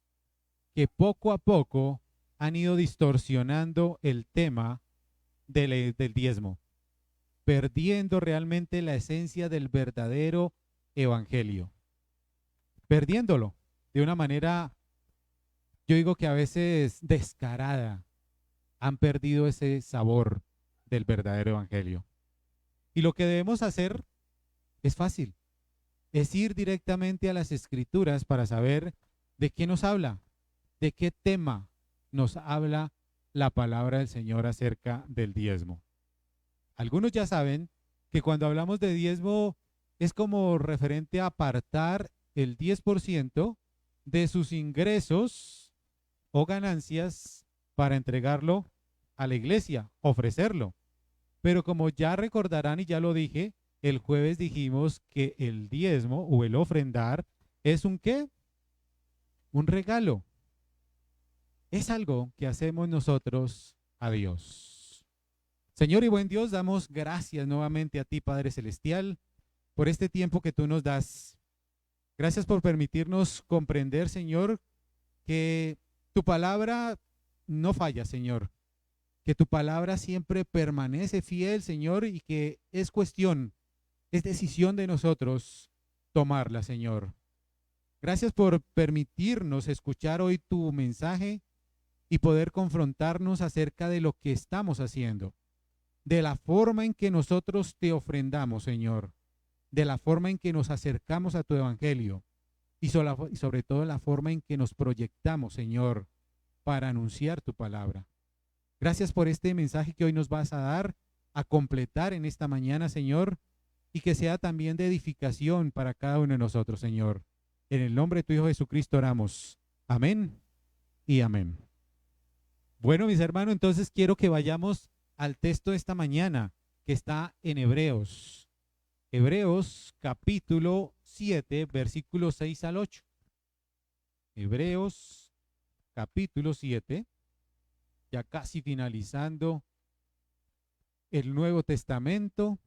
que poco a poco han ido distorsionando el tema del diezmo, perdiendo realmente la esencia del verdadero evangelio, perdiéndolo de una manera, yo digo que a veces descarada, han perdido ese sabor del verdadero evangelio. Y lo que debemos hacer es fácil, es ir directamente a las escrituras para saber de qué nos habla, de qué tema nos habla la palabra del Señor acerca del diezmo. Algunos ya saben que cuando hablamos de diezmo es como referente a apartar el 10% de sus ingresos o ganancias para entregarlo a la iglesia, ofrecerlo. Pero como ya recordarán y ya lo dije, el jueves dijimos que el diezmo o el ofrendar es un ¿qué? Un regalo. Es algo que hacemos nosotros a Dios. Señor y buen Dios, damos gracias nuevamente a ti, Padre Celestial, por este tiempo que tú nos das. Gracias por permitirnos comprender, Señor, que tu palabra no falla, Señor. Que tu palabra siempre permanece fiel, Señor, y que es cuestión, es decisión de nosotros tomarla, Señor. Gracias por permitirnos escuchar hoy tu mensaje y poder confrontarnos acerca de lo que estamos haciendo, de la forma en que nosotros te ofrendamos, Señor, de la forma en que nos acercamos a tu evangelio y sobre todo la forma en que nos proyectamos, Señor, para anunciar tu palabra. Gracias por este mensaje que hoy nos vas a dar, a completar en esta mañana, Señor, y que sea también de edificación para cada uno de nosotros, Señor. En el nombre de tu Hijo Jesucristo oramos. Amén y amén. Bueno, mis hermanos, entonces quiero que vayamos al texto de esta mañana, que está en Hebreos. Hebreos capítulo 7, versículos 6 al 8. Hebreos capítulo 7, ya casi finalizando el Nuevo Testamento.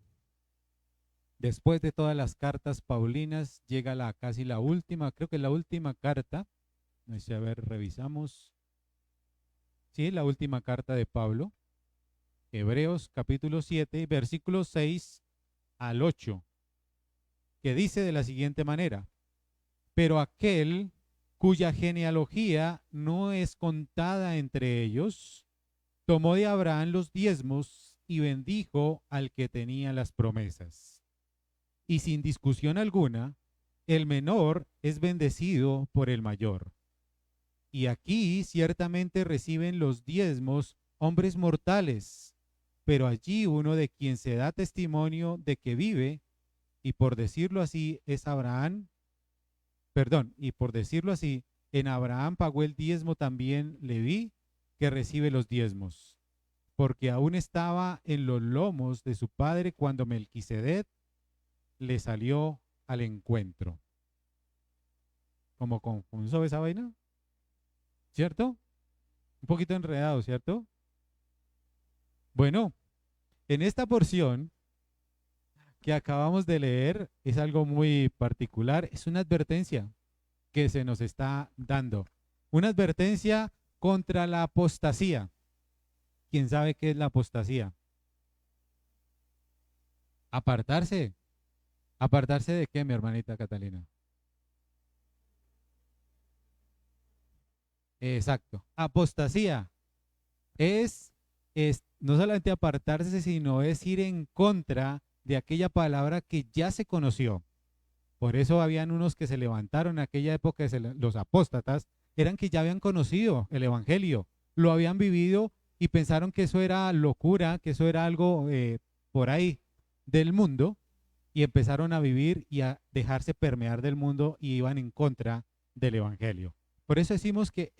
Después de todas las cartas paulinas, llega casi la última, creo que la última carta. No sé, a ver, revisamos. Sí, la última carta de Pablo. Hebreos capítulo 7, versículos 6 al 8, que dice de la siguiente manera: pero aquel cuya genealogía no es contada entre ellos, tomó de Abraham los diezmos y bendijo al que tenía las promesas. Y sin discusión alguna, el menor es bendecido por el mayor. Y aquí ciertamente reciben los diezmos hombres mortales, pero allí uno de quien se da testimonio de que vive, y por decirlo así es Abraham, y por decirlo así, en Abraham pagó el diezmo también Leví, que recibe los diezmos, porque aún estaba en los lomos de su padre cuando Melquisedec le salió al encuentro. ¿Como confuso esa vaina? ¿Cierto? Un poquito enredado, ¿cierto? Bueno, en esta porción que acabamos de leer es algo muy particular, es una advertencia que se nos está dando. Una advertencia contra la apostasía. ¿Quién sabe qué es la apostasía? Apartarse. ¿Apartarse de qué, mi hermanita Catalina? Exacto. Apostasía es no solamente apartarse, sino es ir en contra de aquella palabra que ya se conoció. Por eso habían unos que se levantaron en aquella época, los apóstatas, eran que ya habían conocido el evangelio, lo habían vivido y pensaron que eso era locura, que eso era algo por ahí del mundo, y empezaron a vivir y a dejarse permear del mundo y iban en contra del evangelio. Por eso decimos que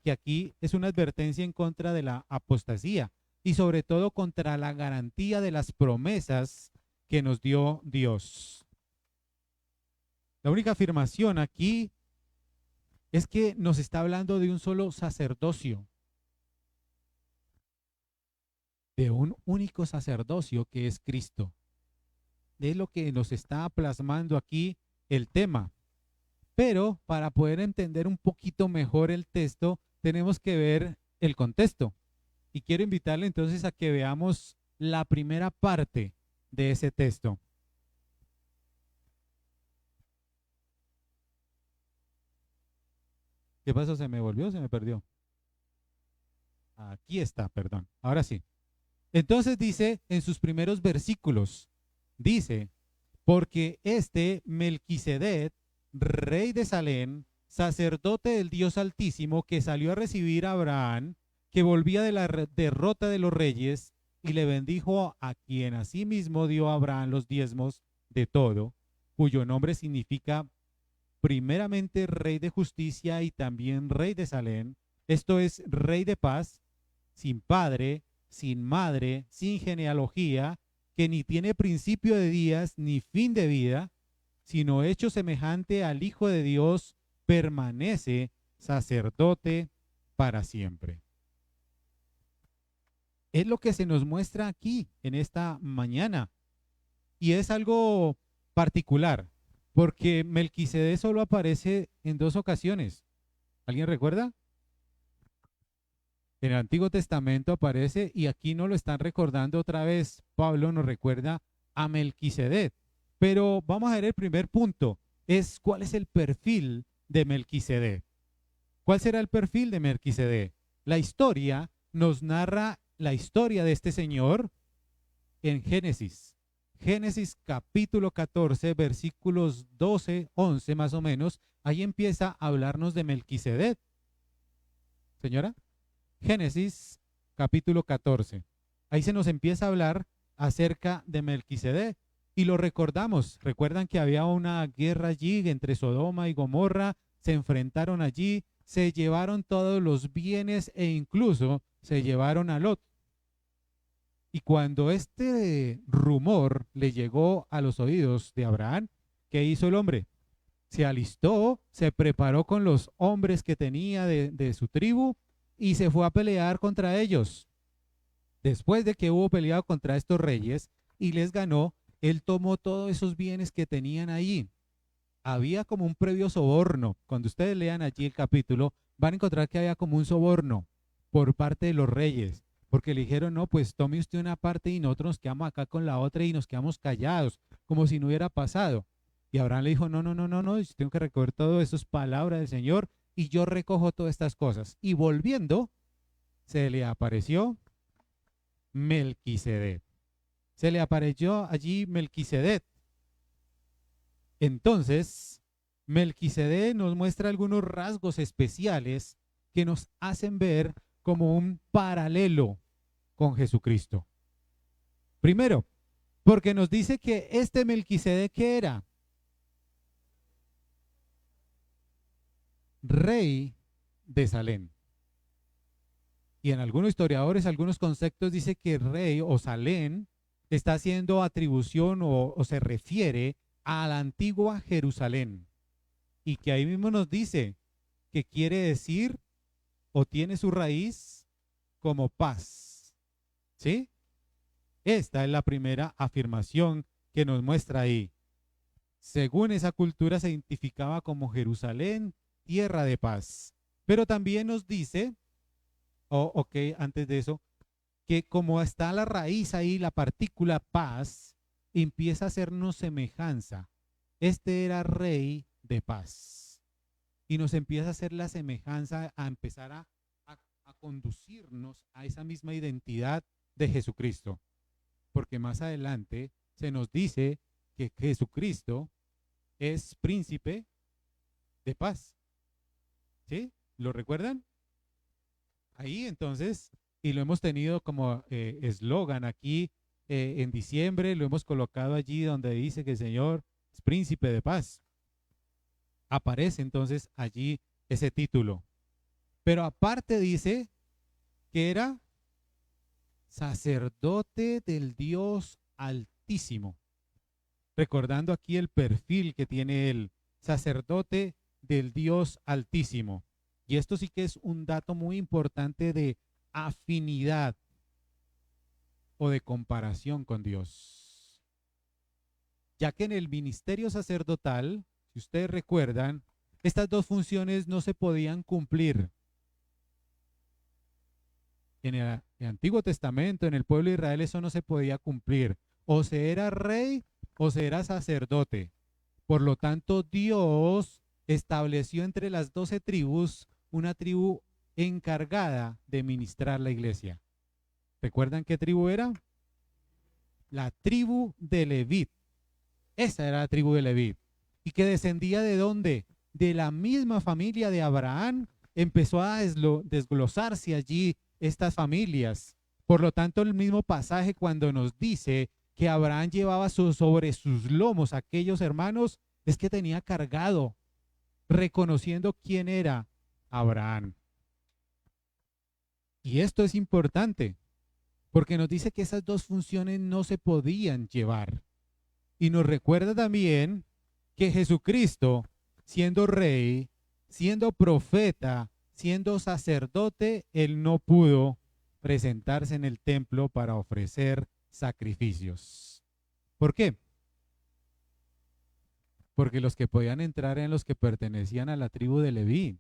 que aquí es una advertencia en contra de la apostasía y sobre todo contra la garantía de las promesas que nos dio Dios. La única afirmación aquí es que nos está hablando de un solo sacerdocio, de un único sacerdocio que es Cristo. Es lo que nos está plasmando aquí el tema. Pero para poder entender un poquito mejor el texto, tenemos que ver el contexto. Y quiero invitarle entonces a que veamos la primera parte de ese texto. ¿Qué pasó? ¿Se me volvió? ¿Se me perdió? Aquí está, perdón. Ahora sí. Entonces dice en sus primeros versículos, dice, porque Melquisedec, rey de Salem, sacerdote del Dios Altísimo, que salió a recibir a Abraham, que volvía de la derrota de los reyes, y le bendijo a quien asimismo dio a Abraham los diezmos de todo, cuyo nombre significa primeramente rey de justicia y también rey de Salem, esto es rey de paz, sin padre, sin madre, sin genealogía, que ni tiene principio de días ni fin de vida, sino hecho semejante al Hijo de Dios, permanece sacerdote para siempre. Es lo que se nos muestra aquí en esta mañana. Y es algo particular, porque Melquisedec solo aparece en 2 ocasiones. ¿Alguien recuerda? En el Antiguo Testamento aparece y aquí nos lo están recordando otra vez. Pablo nos recuerda a Melquisedec. Pero vamos a ver el primer punto, es cuál es el perfil de Melquisedec. ¿Cuál será el perfil de Melquisedec? La historia nos narra la historia de este señor en Génesis. Génesis capítulo 14, versículos 12, 11 más o menos. Ahí empieza a hablarnos de Melquisedec. Señora, Génesis capítulo 14. Ahí se nos empieza a hablar acerca de Melquisedec. Y lo recordamos, recuerdan que había una guerra allí entre Sodoma y Gomorra, se enfrentaron allí, se llevaron todos los bienes e incluso se llevaron a Lot. Y cuando este rumor le llegó a los oídos de Abraham, ¿qué hizo el hombre? Se alistó, se preparó con los hombres que tenía de su tribu y se fue a pelear contra ellos. Después de que hubo peleado contra estos reyes y les ganó, él tomó todos esos bienes que tenían ahí. Había como un previo soborno. Cuando ustedes lean allí el capítulo, van a encontrar que había como un soborno por parte de los reyes, porque le dijeron, no, pues tome usted una parte y nosotros nos quedamos acá con la otra y nos quedamos callados, como si no hubiera pasado. Y Abraham le dijo, no, no, no, no, no, yo tengo que recoger todo eso, es palabra del Señor, y yo recojo todas estas cosas. Y volviendo, se le apareció Melquisedec. Se le apareció allí Melquisedec. Entonces, Melquisedec nos muestra algunos rasgos especiales que nos hacen ver como un paralelo con Jesucristo. Primero, porque nos dice que este Melquisedec, ¿qué era? Rey de Salem. Y en algunos historiadores, algunos conceptos dice que rey o Salem está haciendo atribución o se refiere a la antigua Jerusalén. Y que ahí mismo nos dice que quiere decir o tiene su raíz como paz. ¿Sí? Esta es la primera afirmación que nos muestra ahí. Según esa cultura se identificaba como Jerusalén, tierra de paz. Pero también nos dice, antes de eso, que como está la raíz ahí, la partícula paz, empieza a hacernos semejanza. Este era rey de paz. Y nos empieza a hacer la semejanza, a empezar a conducirnos a esa misma identidad de Jesucristo. Porque más adelante se nos dice que Jesucristo es príncipe de paz. ¿Sí? ¿Lo recuerdan? Ahí entonces, y lo hemos tenido como eslogan aquí en diciembre, lo hemos colocado allí donde dice que el Señor es príncipe de paz. Aparece entonces allí ese título. Pero aparte dice que era sacerdote del Dios Altísimo. Recordando aquí el perfil que tiene él, sacerdote del Dios Altísimo. Y esto sí que es un dato muy importante de afinidad o de comparación con Dios. Ya que en el ministerio sacerdotal, si ustedes recuerdan, estas dos funciones no se podían cumplir. En el Antiguo Testamento, en el pueblo de Israel, eso no se podía cumplir. O se era rey o se era sacerdote. Por lo tanto, Dios estableció entre las 12 tribus una tribu encargada de ministrar la iglesia. ¿Recuerdan qué tribu era? La tribu de Leví. Esa era la tribu de Leví. ¿Y que descendía de dónde? De la misma familia de Abraham. Empezó a desglosarse allí estas familias. Por lo tanto, el mismo pasaje cuando nos dice que Abraham llevaba sobre sus lomos a aquellos hermanos, es que tenía cargado, reconociendo quién era Abraham. Y esto es importante, porque nos dice que esas dos funciones no se podían llevar. Y nos recuerda también que Jesucristo, siendo rey, siendo profeta, siendo sacerdote, él no pudo presentarse en el templo para ofrecer sacrificios. ¿Por qué? Porque los que podían entrar eran los que pertenecían a la tribu de Leví.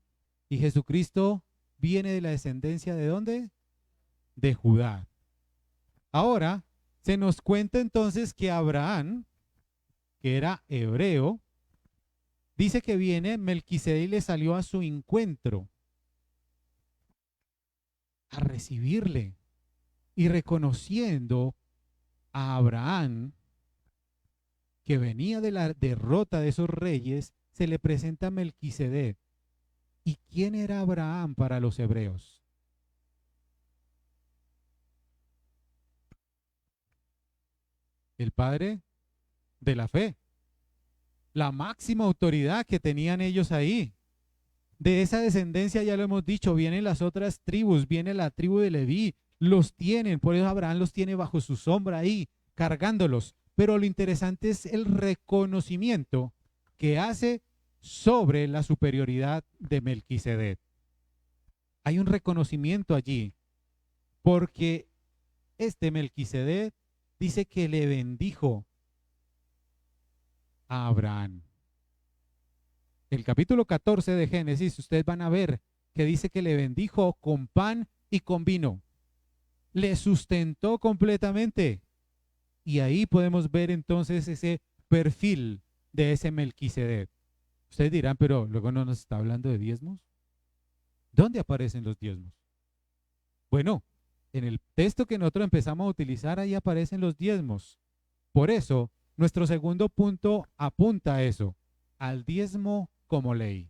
Y Jesucristo viene de la descendencia ¿de dónde? De Judá. Ahora, se nos cuenta entonces que Abraham, que era hebreo, dice que viene Melquisedec y le salió a su encuentro a recibirle y reconociendo a Abraham que venía de la derrota de esos reyes, se le presenta a Melquisedec. ¿Y quién era Abraham para los hebreos? El padre de la fe, la máxima autoridad que tenían ellos ahí. De esa descendencia, ya lo hemos dicho, vienen las otras tribus, viene la tribu de Leví, los tienen, por eso Abraham los tiene bajo su sombra ahí, cargándolos. Pero lo interesante es el reconocimiento que hace sobre la superioridad de Melquisedec. Hay un reconocimiento allí, porque este Melquisedec dice que le bendijo a Abraham. El capítulo 14 de Génesis, ustedes van a ver que dice que le bendijo con pan y con vino. Le sustentó completamente. Y ahí podemos ver entonces ese perfil de ese Melquisedec. Ustedes dirán, pero luego no nos está hablando de diezmos. ¿Dónde aparecen los diezmos? Bueno, en el texto que nosotros empezamos a utilizar, ahí aparecen los diezmos. Por eso, nuestro segundo punto apunta a eso, al diezmo como ley.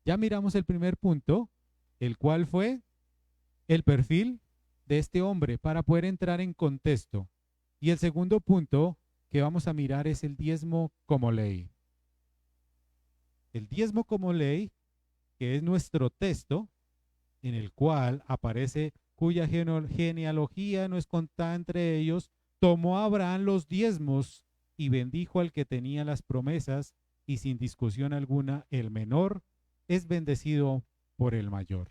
Ya miramos el primer punto, el cual fue el perfil de este hombre para poder entrar en contexto. Y el segundo punto que vamos a mirar es el diezmo como ley. El diezmo como ley, que es nuestro texto, en el cual aparece cuya genealogía no es contada entre ellos, tomó a Abraham los diezmos y bendijo al que tenía las promesas, y sin discusión alguna, el menor es bendecido por el mayor.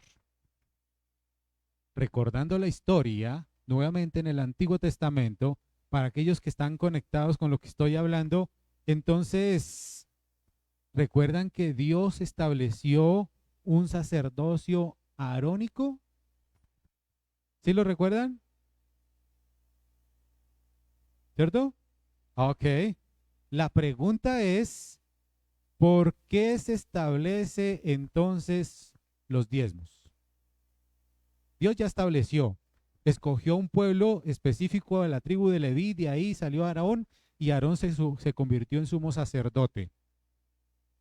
Recordando la historia, nuevamente en el Antiguo Testamento, para aquellos que están conectados con lo que estoy hablando, entonces, ¿recuerdan que Dios estableció un sacerdocio arónico? ¿Sí lo recuerdan? ¿Cierto? Ok. La pregunta es, ¿por qué se establece entonces los diezmos? Dios ya estableció, escogió un pueblo específico de la tribu de Leví, de ahí salió Aarón, y Aarón se convirtió en sumo sacerdote.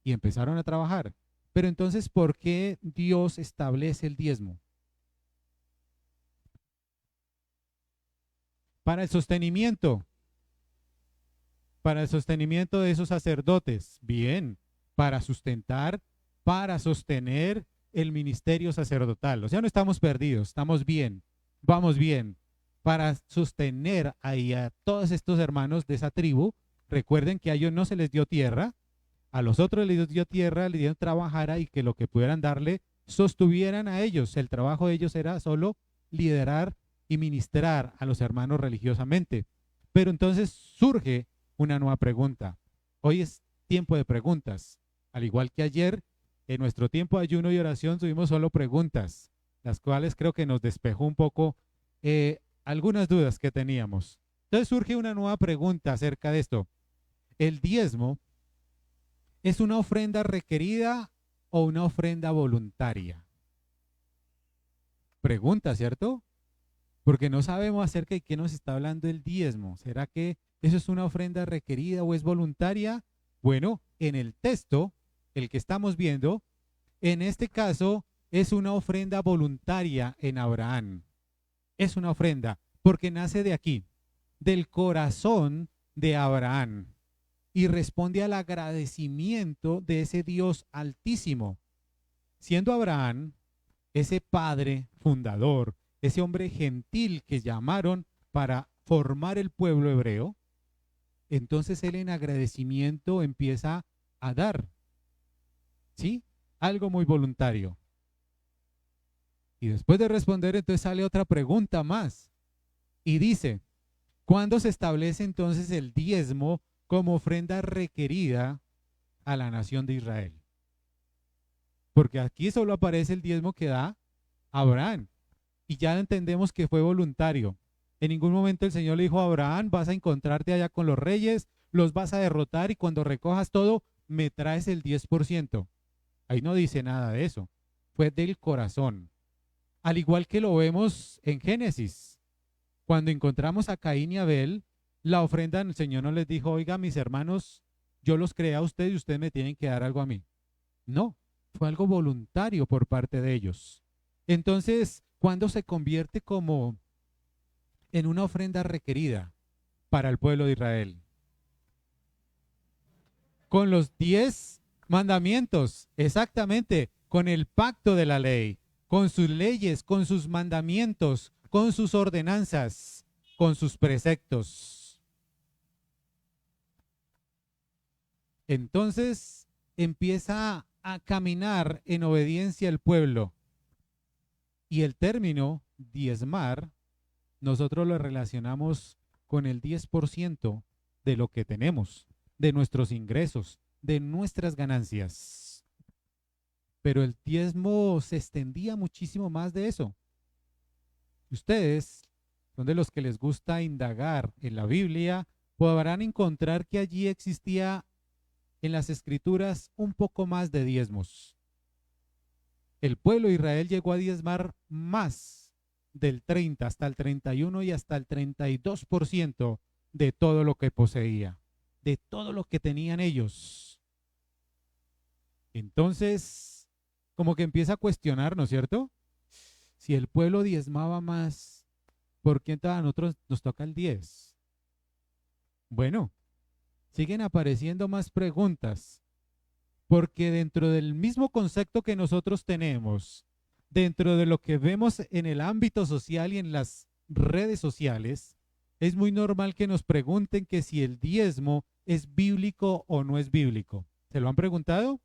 Y empezaron a trabajar. Pero entonces, ¿por qué Dios establece el diezmo? Para el sostenimiento. Para el sostenimiento de esos sacerdotes. Bien. Para sustentar, para sostener el ministerio sacerdotal. O sea, no estamos perdidos, estamos bien, vamos bien. Para sostener ahí a todos estos hermanos de esa tribu, recuerden que a ellos no se les dio tierra, a los otros les dio tierra, les dieron trabajar y que lo que pudieran darle sostuvieran a ellos. El trabajo de ellos era solo liderar y ministrar a los hermanos religiosamente. Pero entonces surge una nueva pregunta. Hoy es tiempo de preguntas. Al igual que ayer, en nuestro tiempo de ayuno y oración tuvimos solo preguntas, las cuales creo que nos despejó un poco algunas dudas que teníamos. Entonces surge una nueva pregunta acerca de esto. ¿El diezmo es una ofrenda requerida o una ofrenda voluntaria? Pregunta, ¿cierto? Porque no sabemos acerca de qué nos está hablando el diezmo. ¿Será que eso es una ofrenda requerida o es voluntaria? Bueno, en el texto, el que estamos viendo, en este caso es una ofrenda voluntaria en Abraham. Es una ofrenda porque nace de aquí, del corazón de Abraham, y responde al agradecimiento de ese Dios altísimo. Siendo Abraham ese padre fundador, ese hombre gentil que llamaron para formar el pueblo hebreo, entonces él en agradecimiento empieza a dar, ¿sí? Algo muy voluntario. Y después de responder, entonces sale otra pregunta más. Y dice, ¿cuándo se establece entonces el diezmo como ofrenda requerida a la nación de Israel? Porque aquí solo aparece el diezmo que da Abraham. Y ya entendemos que fue voluntario. En ningún momento el Señor le dijo a Abraham, vas a encontrarte allá con los reyes, los vas a derrotar y cuando recojas todo, me traes el 10%. Ahí no dice nada de eso. Fue del corazón. Al igual que lo vemos en Génesis. Cuando encontramos a Caín y Abel, la ofrenda, el Señor no les dijo, oiga, mis hermanos, yo los creé a ustedes y ustedes me tienen que dar algo a mí. No, fue algo voluntario por parte de ellos. Entonces, ¿cuándo se convierte como en una ofrenda requerida para el pueblo de Israel? Con los 10 mandamientos, exactamente, con el pacto de la ley, con sus leyes, con sus mandamientos, con sus ordenanzas, con sus preceptos. Entonces empieza a caminar en obediencia el pueblo. Y el término diezmar, nosotros lo relacionamos con el 10% de lo que tenemos, de nuestros ingresos, de nuestras ganancias. Pero el diezmo se extendía muchísimo más de eso. Ustedes son de los que les gusta indagar en la Biblia, podrán encontrar que allí existía en las escrituras un poco más de diezmos. El pueblo de Israel llegó a diezmar más del 30 hasta el 31 y hasta el 32% de todo lo que poseía, de todo lo que tenían ellos. Entonces, como que empieza a cuestionar, ¿no es cierto? Si el pueblo diezmaba más, ¿por qué a nosotros nos toca el 10? Bueno, siguen apareciendo más preguntas, porque dentro del mismo concepto que nosotros tenemos, dentro de lo que vemos en el ámbito social y en las redes sociales, es muy normal que nos pregunten que si el diezmo es bíblico o no es bíblico. ¿Se lo han preguntado?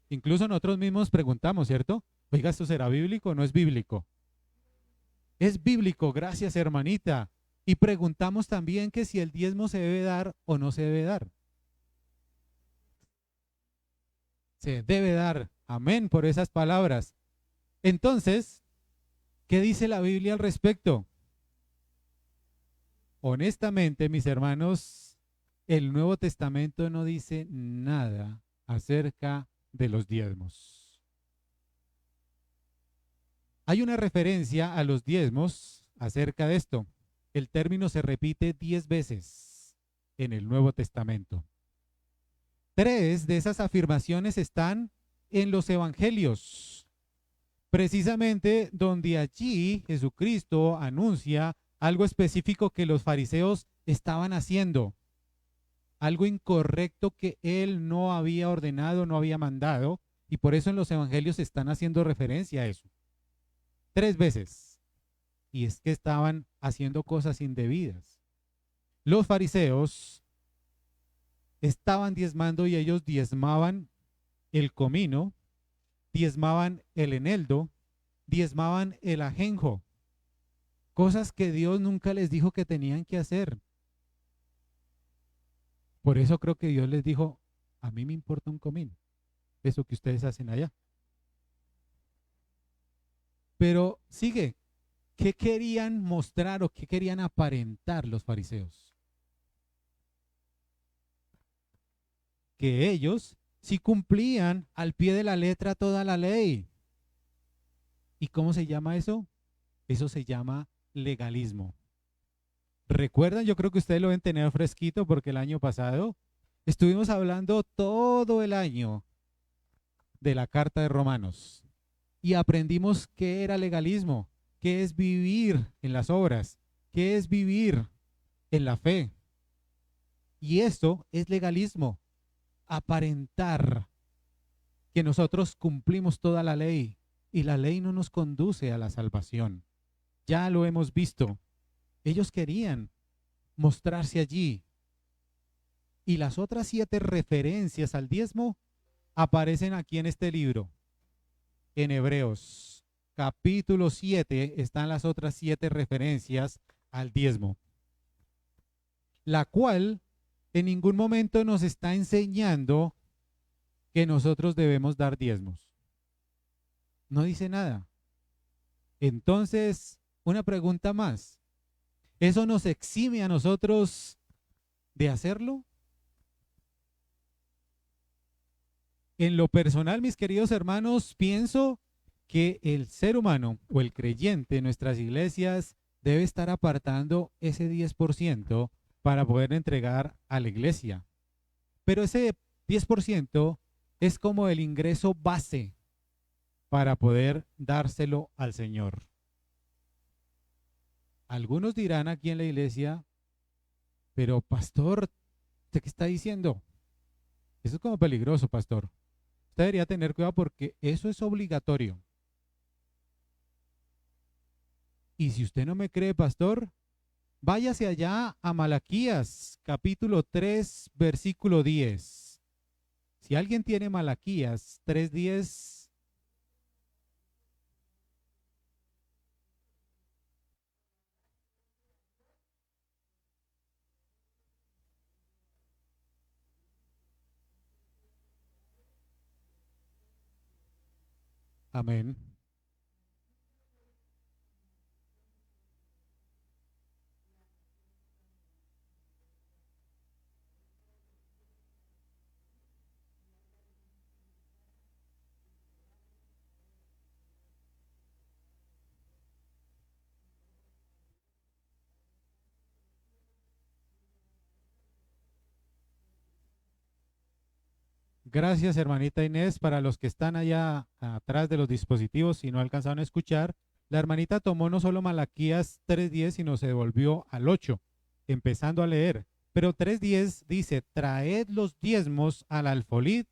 Incluso nosotros mismos preguntamos, ¿cierto? Oiga, ¿esto será bíblico o no es bíblico? Es bíblico, gracias hermanita. Y preguntamos también que si el diezmo se debe dar o no se debe dar. Se debe dar. Amén por esas palabras. Entonces, ¿qué dice la Biblia al respecto? Honestamente, mis hermanos, el Nuevo Testamento no dice nada acerca de los diezmos. Hay una referencia a los diezmos acerca de esto. El término se repite 10 veces en el Nuevo Testamento. 3 de esas afirmaciones están en los evangelios, precisamente donde allí Jesucristo anuncia algo específico que los fariseos estaban haciendo, algo incorrecto que él no había ordenado, no había mandado, y por eso en los evangelios están haciendo referencia a eso. 3 veces. Y es que estaban haciendo cosas indebidas. Los fariseos estaban diezmando y ellos diezmaban el comino, diezmaban el eneldo, diezmaban el ajenjo. Cosas que Dios nunca les dijo que tenían que hacer. Por eso creo que Dios les dijo, a mí me importa un comino, eso que ustedes hacen allá. Pero sigue, ¿qué querían mostrar o qué querían aparentar los fariseos? Que ellos sí cumplían al pie de la letra toda la ley. ¿Y cómo se llama eso? Eso se llama legalismo. ¿Recuerdan? Yo creo que ustedes lo deben tener fresquito porque el año pasado estuvimos hablando todo el año de la Carta de Romanos y aprendimos qué era legalismo, qué es vivir en las obras, qué es vivir en la fe. Y eso es legalismo, aparentar que nosotros cumplimos toda la ley y la ley no nos conduce a la salvación. Ya lo hemos visto. Ellos querían mostrarse allí. Y las otras 7 referencias al diezmo aparecen aquí en este libro. En Hebreos, capítulo 7, están las otras 7 referencias al diezmo. La cual en ningún momento nos está enseñando que nosotros debemos dar diezmos. No dice nada. Entonces, una pregunta más. ¿Eso nos exime a nosotros de hacerlo? En lo personal, mis queridos hermanos, pienso que el ser humano o el creyente en nuestras iglesias debe estar apartando ese 10% para poder entregar a la iglesia. Pero ese 10% es como el ingreso base para poder dárselo al Señor. Algunos dirán aquí en la iglesia, pero pastor, ¿usted qué está diciendo? Eso es como peligroso, pastor. Usted debería tener cuidado porque eso es obligatorio. Y si usted no me cree, pastor, váyase allá a Malaquías, capítulo 3, versículo 10. Si alguien tiene Malaquías 3:10, amén. Gracias, hermanita Inés. Para los que están allá atrás de los dispositivos y no alcanzaron a escuchar, la hermanita tomó no solo Malaquías 3:10, sino se devolvió al 8, empezando a leer. Pero 3:10 dice, traed los diezmos al alfolí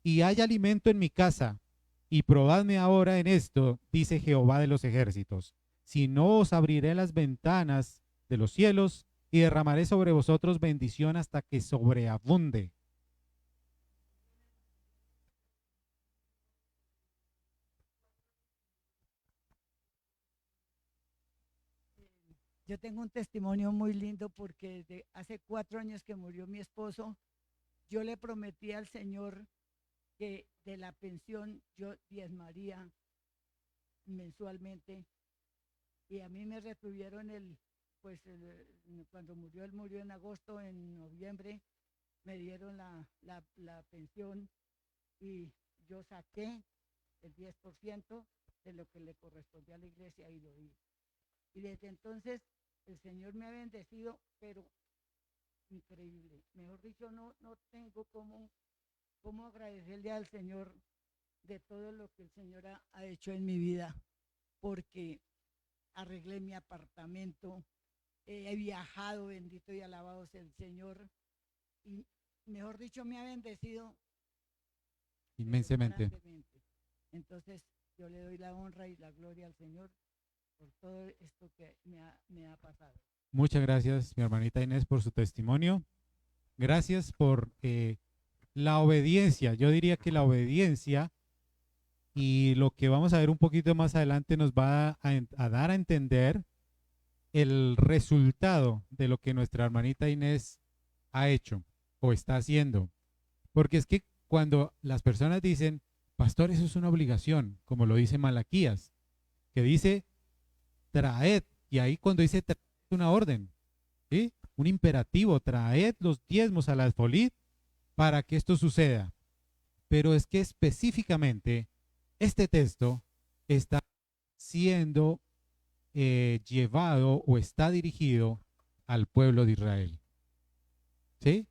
y hay alimento en mi casa. Y probadme ahora en esto, dice Jehová de los ejércitos. Si no, os abriré las ventanas de los cielos y derramaré sobre vosotros bendición hasta que sobreabunde. Yo tengo un testimonio muy lindo porque desde hace 4 años que murió mi esposo, yo le prometí al Señor que de la pensión yo diezmaría mensualmente y a mí me retuvieron cuando murió, él murió en agosto, en noviembre me dieron la pensión y yo saqué el 10% de lo que le correspondía a la iglesia y lo di. Y desde entonces el Señor me ha bendecido, pero increíble. Mejor dicho, no tengo cómo agradecerle al Señor de todo lo que el Señor ha hecho en mi vida, porque arreglé mi apartamento, he viajado, bendito y alabado sea el Señor, y mejor dicho, me ha bendecido Inmensamente. grandemente. Entonces, yo le doy la honra y la gloria al Señor por todo esto que me ha pasado. Muchas gracias, mi hermanita Inés, por su testimonio. Gracias por la obediencia. Yo diría que la obediencia y lo que vamos a ver un poquito más adelante nos va a dar a entender el resultado de lo que nuestra hermanita Inés ha hecho o está haciendo. Porque es que cuando las personas dicen, pastor, eso es una obligación, como lo dice Malaquías, que dice, traed, y ahí cuando dice traed, es una orden, ¿sí? Un imperativo, traed los diezmos al alfolí para que esto suceda. Pero es que específicamente este texto está siendo llevado o está dirigido al pueblo de Israel. ¿Sí?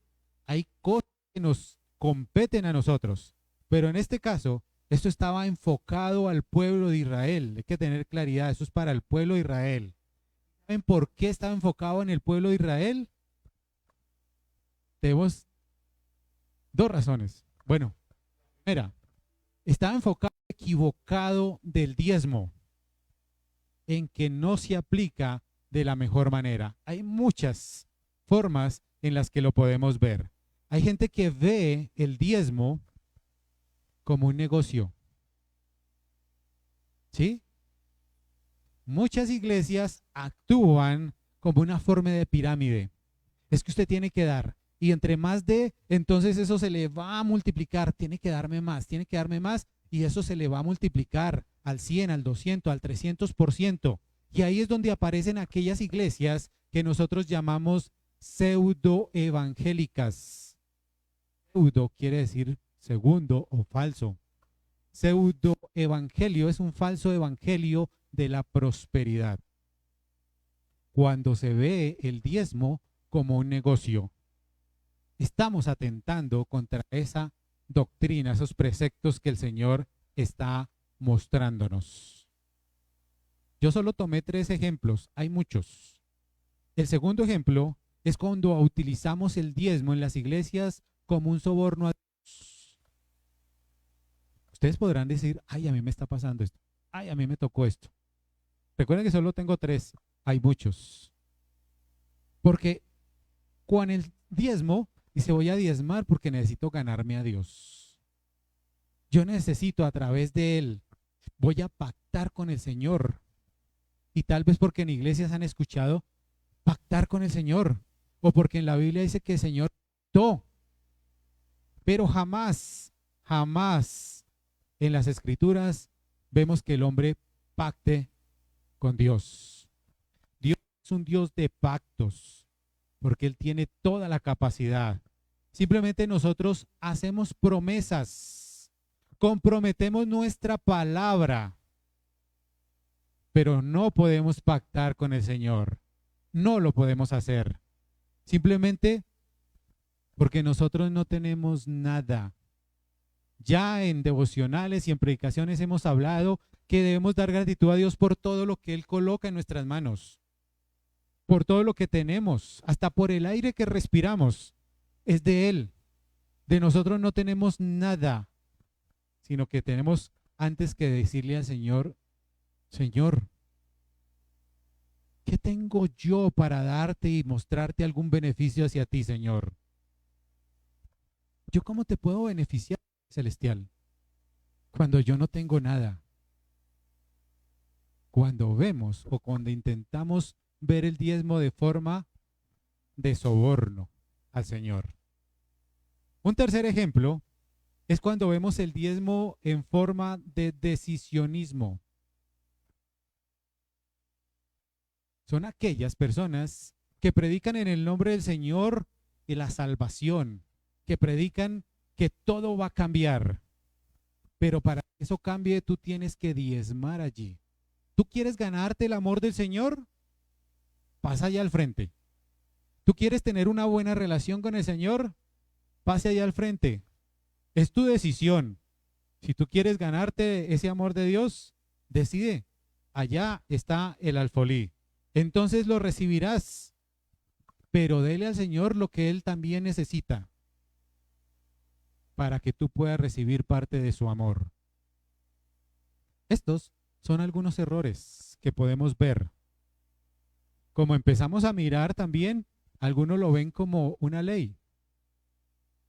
Hay cosas que nos competen a nosotros, pero en este caso, esto estaba enfocado al pueblo de Israel. Hay que tener claridad, eso es para el pueblo de Israel. ¿Saben por qué estaba enfocado en el pueblo de Israel? Tenemos dos razones. Bueno, mira, estaba enfocado equivocado del diezmo, en que no se aplica de la mejor manera. Hay muchas formas en las que lo podemos ver. Hay gente que ve el diezmo como un negocio. ¿Sí? Muchas iglesias actúan como una forma de pirámide. Es que usted tiene que dar. Y entre más de, entonces eso se le va a multiplicar. Tiene que darme más, y eso se le va a multiplicar. al 100, al 200, al 300%. Y ahí es donde aparecen aquellas iglesias que nosotros llamamos pseudoevangélicas. Pseudo quiere decir segundo o falso. Pseudoevangelio es un falso evangelio de la prosperidad. Cuando se ve el diezmo como un negocio, estamos atentando contra esa doctrina, esos preceptos que el Señor está mostrándonos. Yo solo tomé 3 ejemplos, hay muchos. El segundo ejemplo es cuando utilizamos el diezmo en las iglesias como un soborno a Dios. Ustedes podrán decir, ay, a mí me está pasando esto, ay, a mí me tocó esto. Recuerden que solo tengo 3, hay muchos. Porque con el diezmo, dice, voy a diezmar porque necesito ganarme a Dios. Yo necesito a través de él, voy a pactar con el Señor. Y tal vez porque en iglesias han escuchado pactar con el Señor, o porque en la Biblia dice que el Señor pactó. Pero jamás, jamás en las Escrituras vemos que el hombre pacte con Dios. Dios es un Dios de pactos, porque Él tiene toda la capacidad. Simplemente nosotros hacemos promesas, comprometemos nuestra palabra, pero no podemos pactar con el Señor. No lo podemos hacer. Simplemente porque nosotros no tenemos nada. Ya en devocionales y en predicaciones hemos hablado que debemos dar gratitud a Dios por todo lo que Él coloca en nuestras manos, por todo lo que tenemos, hasta por el aire que respiramos, es de Él. De nosotros no tenemos nada, sino que tenemos antes que decirle al Señor, Señor, ¿qué tengo yo para darte y mostrarte algún beneficio hacia ti, Señor? ¿Yo cómo te puedo beneficiar, celestial, cuando yo no tengo nada? Cuando vemos o cuando intentamos ver el diezmo de forma de soborno al Señor. Un tercer ejemplo es cuando vemos el diezmo en forma de decisionismo. Son aquellas personas que predican en el nombre del Señor y la salvación, que predican que todo va a cambiar, pero para que eso cambie tú tienes que diezmar allí. ¿Tú quieres ganarte el amor del Señor? Pasa allá al frente. ¿Tú quieres tener una buena relación con el Señor? Pase allá al frente. Es tu decisión. Si tú quieres ganarte ese amor de Dios, decide. Allá está el alfolí. Entonces lo recibirás, pero dele al Señor lo que Él también necesita para que tú puedas recibir parte de su amor. Estos son algunos errores que podemos ver. Como empezamos a mirar también, algunos lo ven como una ley,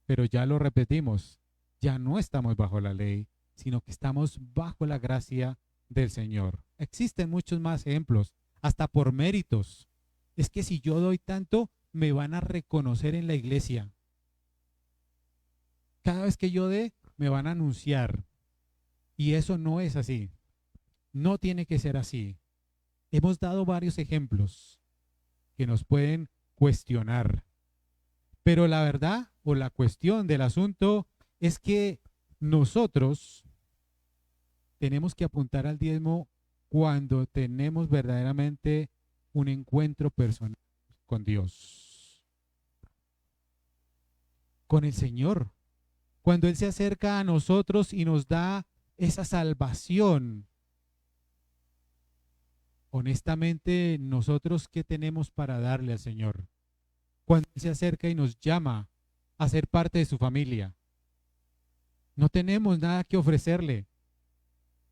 pero ya lo repetimos, ya no estamos bajo la ley, sino que estamos bajo la gracia del Señor. Existen muchos más ejemplos, hasta por méritos. Es que si yo doy tanto, me van a reconocer en la iglesia. Cada vez que yo dé, me van a anunciar. Y eso no es así. No tiene que ser así. Hemos dado varios ejemplos que nos pueden cuestionar. Pero la verdad o la cuestión del asunto es que nosotros tenemos que apuntar al diezmo cuando tenemos verdaderamente un encuentro personal con Dios, con el Señor. Cuando Él se acerca a nosotros y nos da esa salvación. Honestamente, nosotros, ¿qué tenemos para darle al Señor? Cuando Él se acerca y nos llama a ser parte de su familia, no tenemos nada que ofrecerle.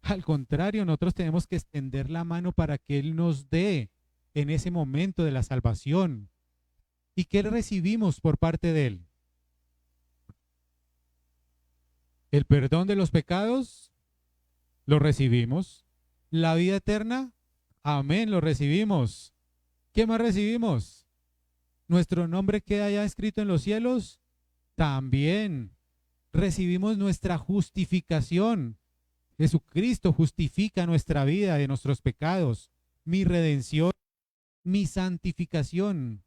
Al contrario, nosotros tenemos que extender la mano para que Él nos dé en ese momento de la salvación. ¿Y qué recibimos por parte de Él? El perdón de los pecados, lo recibimos. La vida eterna, amén, lo recibimos. ¿Qué más recibimos? Nuestro nombre queda ya escrito en los cielos, también. Recibimos nuestra justificación. Jesucristo justifica nuestra vida de nuestros pecados, mi redención, mi santificación,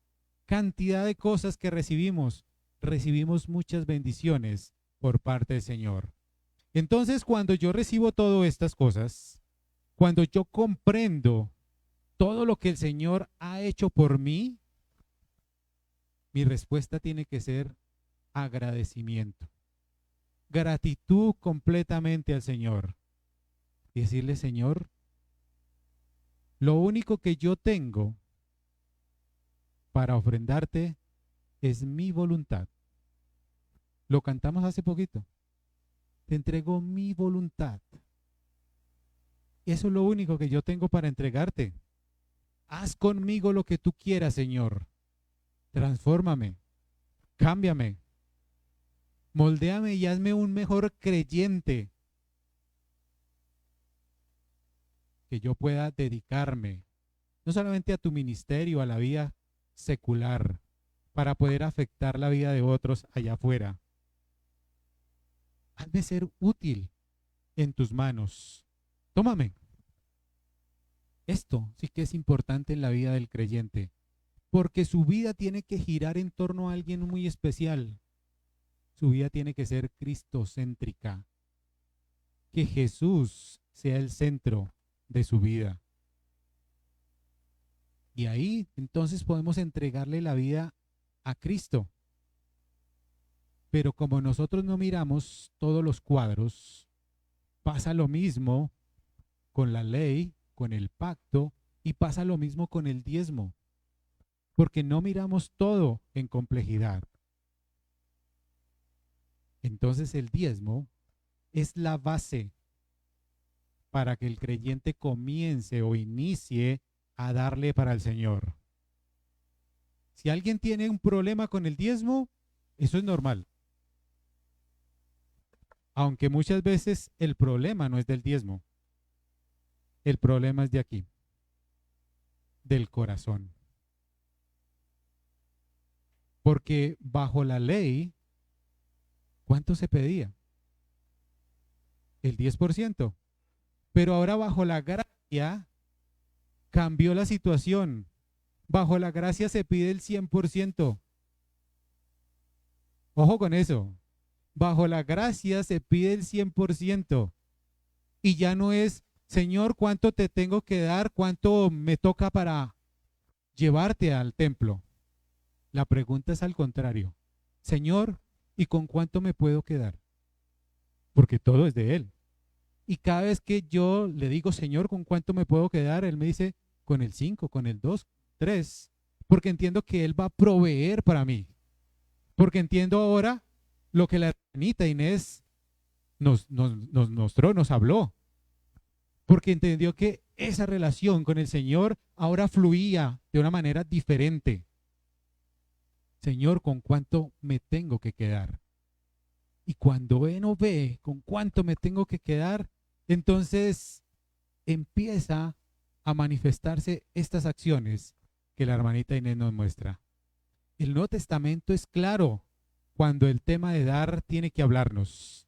cantidad de cosas que recibimos. Recibimos muchas bendiciones por parte del Señor. Entonces, cuando yo recibo todas estas cosas, cuando yo comprendo todo lo que el Señor ha hecho por mí, mi respuesta tiene que ser agradecimiento, gratitud completamente al Señor. Y decirle, Señor, lo único que yo tengo para ofrendarte es mi voluntad. Lo cantamos hace poquito. Te entrego mi voluntad. Eso es lo único que yo tengo para entregarte. Haz conmigo lo que tú quieras, Señor. Transfórmame, cámbiame, moldéame y hazme un mejor creyente. Que yo pueda dedicarme no solamente a tu ministerio, a la vida secular, para poder afectar la vida de otros allá afuera. Hazme ser útil en tus manos. Tómame. Esto sí que es importante en la vida del creyente, porque su vida tiene que girar en torno a alguien muy especial. Su vida tiene que ser cristocéntrica. Que Jesús sea el centro de su vida. Y ahí entonces podemos entregarle la vida a Cristo. Pero como nosotros no miramos todos los cuadros, pasa lo mismo con la ley, con el pacto, y pasa lo mismo con el diezmo. Porque no miramos todo en complejidad. Entonces el diezmo es la base para que el creyente comience o inicie a darle para el Señor. Si alguien tiene un problema con el diezmo, eso es normal. Aunque muchas veces el problema no es del diezmo. El problema es de aquí, del corazón. Porque bajo la ley, ¿cuánto se pedía? El 10%. Pero ahora bajo la gracia cambió la situación. Bajo la gracia se pide el 100%. Ojo con eso. Bajo la gracia se pide el 100%. Y ya no es, Señor, ¿cuánto te tengo que dar? ¿Cuánto me toca para llevarte al templo? La pregunta es al contrario. Señor, ¿y con cuánto me puedo quedar? Porque todo es de Él. Y cada vez que yo le digo, Señor, ¿con cuánto me puedo quedar? Él me dice, con el 5, con el 2, 3. Porque entiendo que Él va a proveer para mí. Porque entiendo ahora lo que la hermanita Inés nos mostró, nos habló. Porque entendió que esa relación con el Señor ahora fluía de una manera diferente. Señor, ¿con cuánto me tengo que quedar? Y cuando uno ve con cuánto me tengo que quedar, entonces empieza a manifestarse estas acciones que la hermanita Inés nos muestra. El Nuevo Testamento es claro cuando el tema de dar tiene que hablarnos.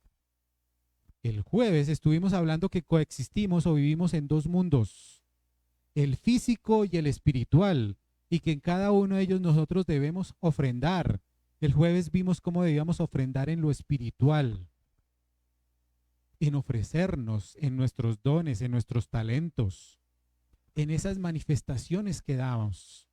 El jueves estuvimos hablando que coexistimos o vivimos en dos mundos, el físico y el espiritual, y que en cada uno de ellos nosotros debemos ofrendar. El jueves vimos cómo debíamos ofrendar en lo espiritual, en ofrecernos, en nuestros dones, en nuestros talentos, en esas manifestaciones que damos.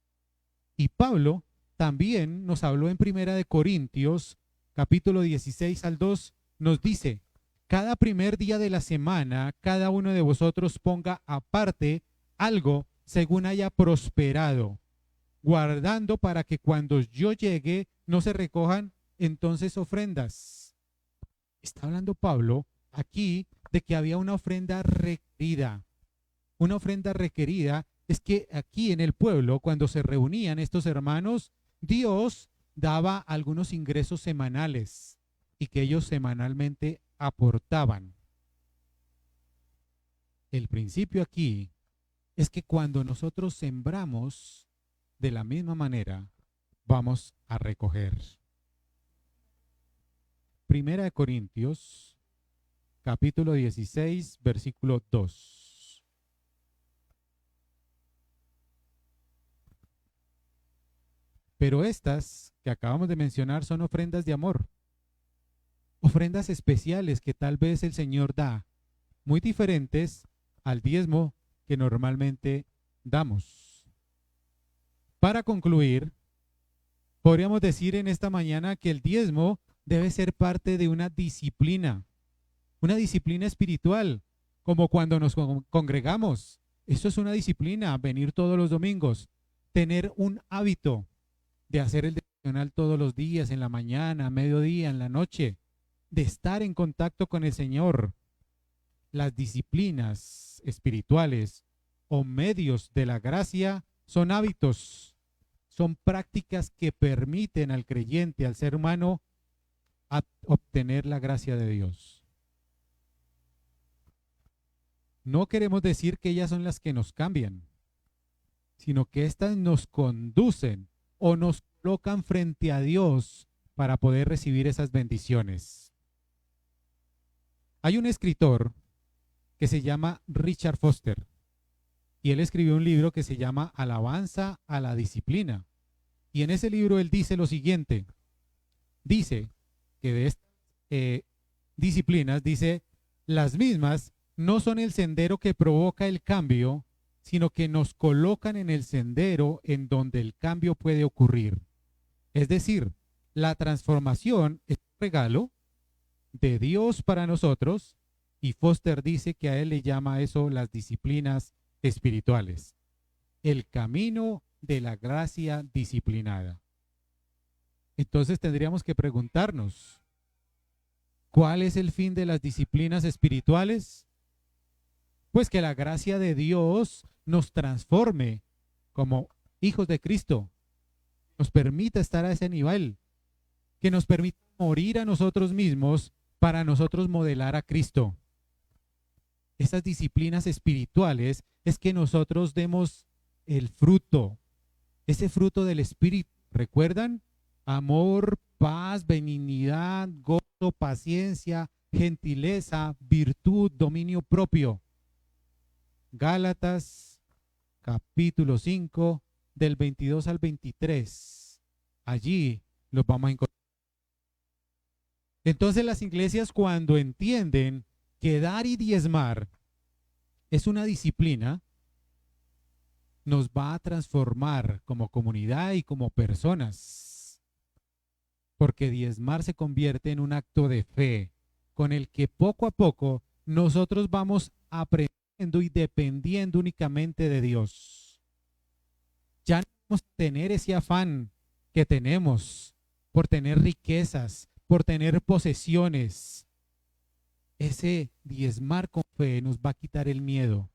Y Pablo también nos habló en Primera de Corintios, capítulo 16 al 2, nos dice, cada primer día de la semana, cada uno de vosotros ponga aparte algo según haya prosperado, guardando para que cuando yo llegue no se recojan entonces ofrendas. Está hablando Pablo aquí de que había una ofrenda requerida. Una ofrenda requerida es que aquí en el pueblo, cuando se reunían estos hermanos, Dios daba algunos ingresos semanales y que ellos semanalmente aportaban. El principio aquí es que cuando nosotros sembramos, de la misma manera vamos a recoger. Primera de Corintios, capítulo 16, versículo 2. Pero estas que acabamos de mencionar son ofrendas de amor, ofrendas especiales que tal vez el Señor da, muy diferentes al diezmo que normalmente damos. Para concluir, podríamos decir en esta mañana que el diezmo debe ser parte de una disciplina espiritual, como cuando nos congregamos. Eso es una disciplina, venir todos los domingos, tener un hábito de hacer el devocional todos los días, en la mañana, a mediodía, en la noche, de estar en contacto con el Señor. Las disciplinas espirituales o medios de la gracia son hábitos, son prácticas que permiten al creyente, al ser humano, obtener la gracia de Dios. No queremos decir que ellas son las que nos cambian, sino que éstas nos conducen o nos colocan frente a Dios para poder recibir esas bendiciones. Hay un escritor que se llama Richard Foster y él escribió un libro que se llama Alabanza a la Disciplina. Y en ese libro él dice lo siguiente, dice que de estas disciplinas, dice, las mismas no son el sendero que provoca el cambio, sino que nos colocan en el sendero en donde el cambio puede ocurrir. Es decir, la transformación es un regalo de Dios para nosotros, y Foster dice que a él le llama eso las disciplinas espirituales. El camino de la gracia disciplinada. Entonces tendríamos que preguntarnos, ¿cuál es el fin de las disciplinas espirituales? Pues que la gracia de Dios nos transforme como hijos de Cristo, nos permita estar a ese nivel, que nos permita morir a nosotros mismos para nosotros modelar a Cristo. Estas disciplinas espirituales es que nosotros demos el fruto, ese fruto del Espíritu. ¿Recuerdan? Amor, paz, benignidad, gozo, paciencia, gentileza, virtud, dominio propio. Gálatas, capítulo 5, del 22 al 23. Allí los vamos a encontrar. Entonces las iglesias, cuando entienden que dar y diezmar es una disciplina, nos va a transformar como comunidad y como personas. Porque diezmar se convierte en un acto de fe con el que poco a poco nosotros vamos aprendiendo y dependiendo únicamente de Dios. Ya no vamos a tener ese afán que tenemos por tener riquezas, por tener posesiones. Ese diezmar con fe nos va a quitar el miedo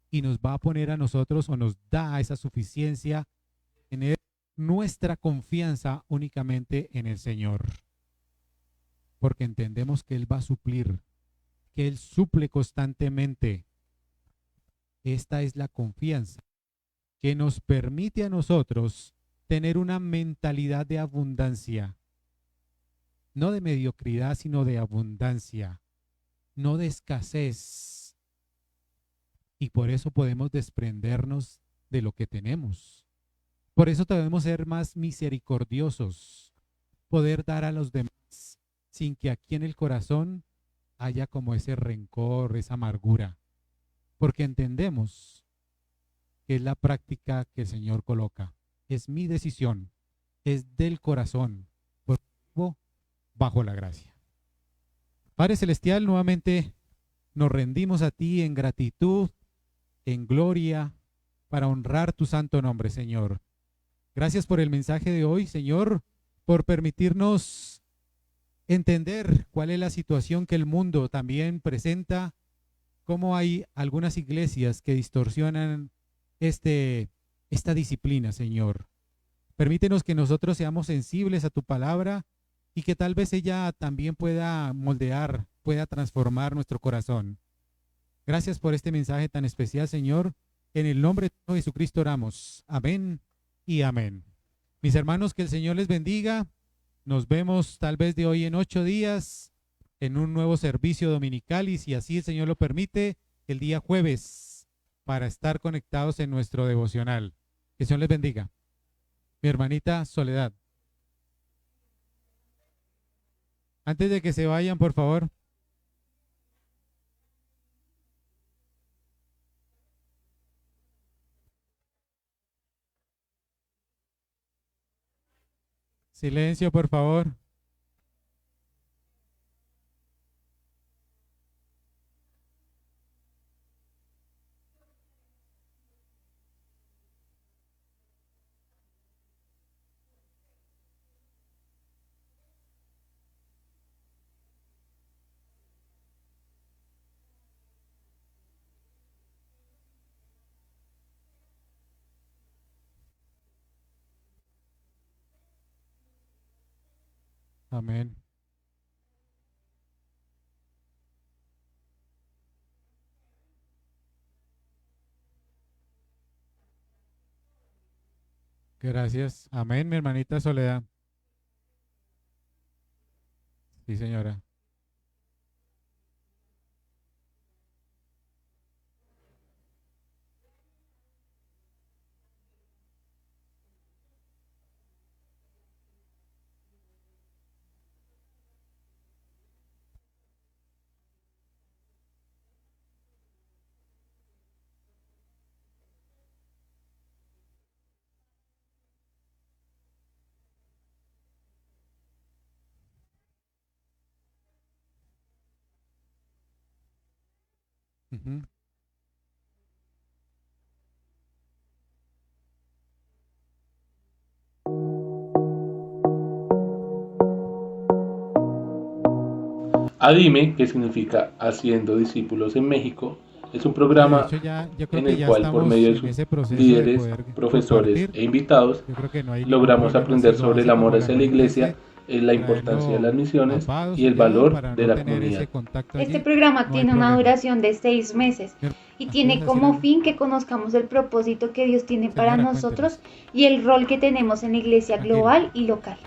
y nos va a poner a nosotros, o nos da esa suficiencia, tener nuestra confianza únicamente en el Señor. Porque entendemos que Él va a suplir, que Él suple constantemente. Esta es la confianza que nos permite a nosotros tener una mentalidad de abundancia. No de mediocridad, sino de abundancia. No de escasez. Y por eso podemos desprendernos de lo que tenemos. Por eso debemos ser más misericordiosos, poder dar a los demás sin que aquí en el corazón haya como ese rencor, esa amargura, porque entendemos que es la práctica que el Señor coloca. Es mi decisión, es del corazón, porque vivo bajo la gracia. Padre Celestial, nuevamente nos rendimos a ti en gratitud, en gloria, para honrar tu santo nombre, Señor. Gracias por el mensaje de hoy, Señor, por permitirnos entender cuál es la situación que el mundo también presenta, cómo hay algunas iglesias que distorsionan esta disciplina, Señor. Permítenos que nosotros seamos sensibles a tu palabra y que tal vez ella también pueda moldear, pueda transformar nuestro corazón. Gracias por este mensaje tan especial, Señor. En el nombre de Jesucristo oramos. Amén y amén. Mis hermanos, que el Señor les bendiga. Nos vemos tal vez de hoy en 8 días en un nuevo servicio dominical y si así el Señor lo permite, el día jueves para estar conectados en nuestro devocional. Que el Señor les bendiga. Mi hermanita Soledad. Antes de que se vayan, por favor. Silencio, por favor. Amén. Gracias. Amén, mi hermanita Soledad. Sí, señora. Ujú. ADIME, que significa Haciendo Discípulos en México, es un De programa hecho, yo creo en que el ya cual por estamos medio de en sus ese proceso de líderes, poder profesores compartir. e invitados, Yo creo que no hay ningún logramos problema aprender si lo sobre hace el amor como la hacia la hermanita iglesia, dice, la importancia de las traerlo misiones mapados y el allá valor para de no la tener ese comunidad. contacto Este allí. programa No hay tiene una problema. duración de 6 meses y ¿Quieres tiene decir como algo? fin que conozcamos el propósito que Dios tiene para Señora, nosotros cuéntenos. y el rol que tenemos en la iglesia Tranquila. global y local.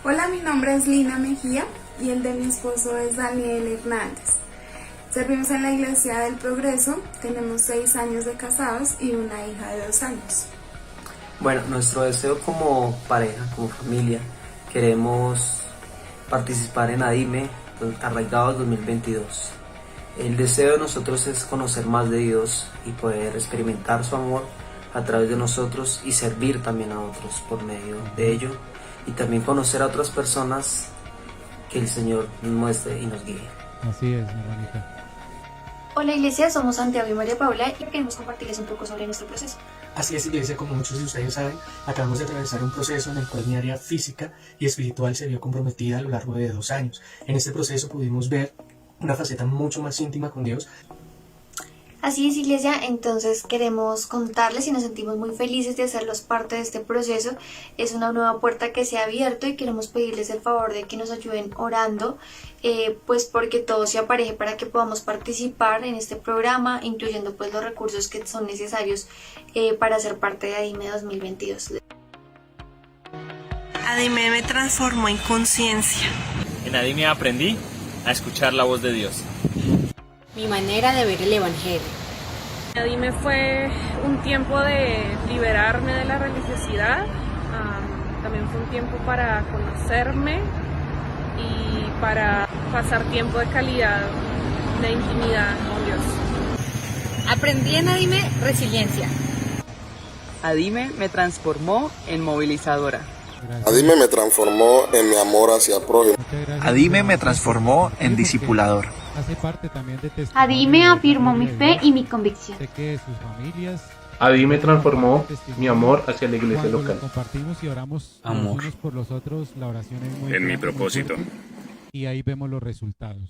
Hola, mi nombre es Lina Mejía y el de mi esposo es Daniel Hernández. Servimos en la Iglesia del Progreso, tenemos 6 años de casados y una hija de 2 años. Bueno, nuestro deseo como pareja, como familia, queremos participar en ADIME Arraigados 2022. El deseo de nosotros es conocer más de Dios y poder experimentar su amor a través de nosotros y servir también a otros por medio de ello y también conocer a otras personas que el Señor nos muestre y nos guíe. Así es, hermanita. Hola Iglesia, somos Santiago y María Paula y queremos compartirles un poco sobre nuestro proceso. Así es, Iglesia, como muchos de ustedes saben, acabamos de atravesar un proceso en el cual mi área física y espiritual se vio comprometida a lo largo de 2 años. En este proceso pudimos ver una faceta mucho más íntima con Dios. Así es, Iglesia, entonces queremos contarles y nos sentimos muy felices de hacerlos parte de este proceso. Es una nueva puerta que se ha abierto y queremos pedirles el favor de que nos ayuden orando, pues porque todo se apareje para que podamos participar en este programa, incluyendo pues los recursos que son necesarios para ser parte de ADIME 2022. ADIME me transformó en conciencia. En ADIME aprendí a escuchar la voz de Dios. Mi manera de ver el Evangelio. ADIME fue un tiempo de liberarme de la religiosidad, también fue un tiempo para conocerme y para pasar tiempo de calidad, de intimidad con Dios. Aprendí en ADIME resiliencia. ADIME me transformó en movilizadora. ADIME me transformó en mi amor hacia el prójimo. ADIME me transformó en discipulador. Hace parte también de ADIME afirmó mi fe y mi convicción. Sé que sus familias. ADIME transformó mi amor hacia la iglesia Cuando local. lo compartimos y oramos Amor. unos por los otros, la oración es muy En mi grande, muy propósito. fuerte, y ahí vemos los resultados.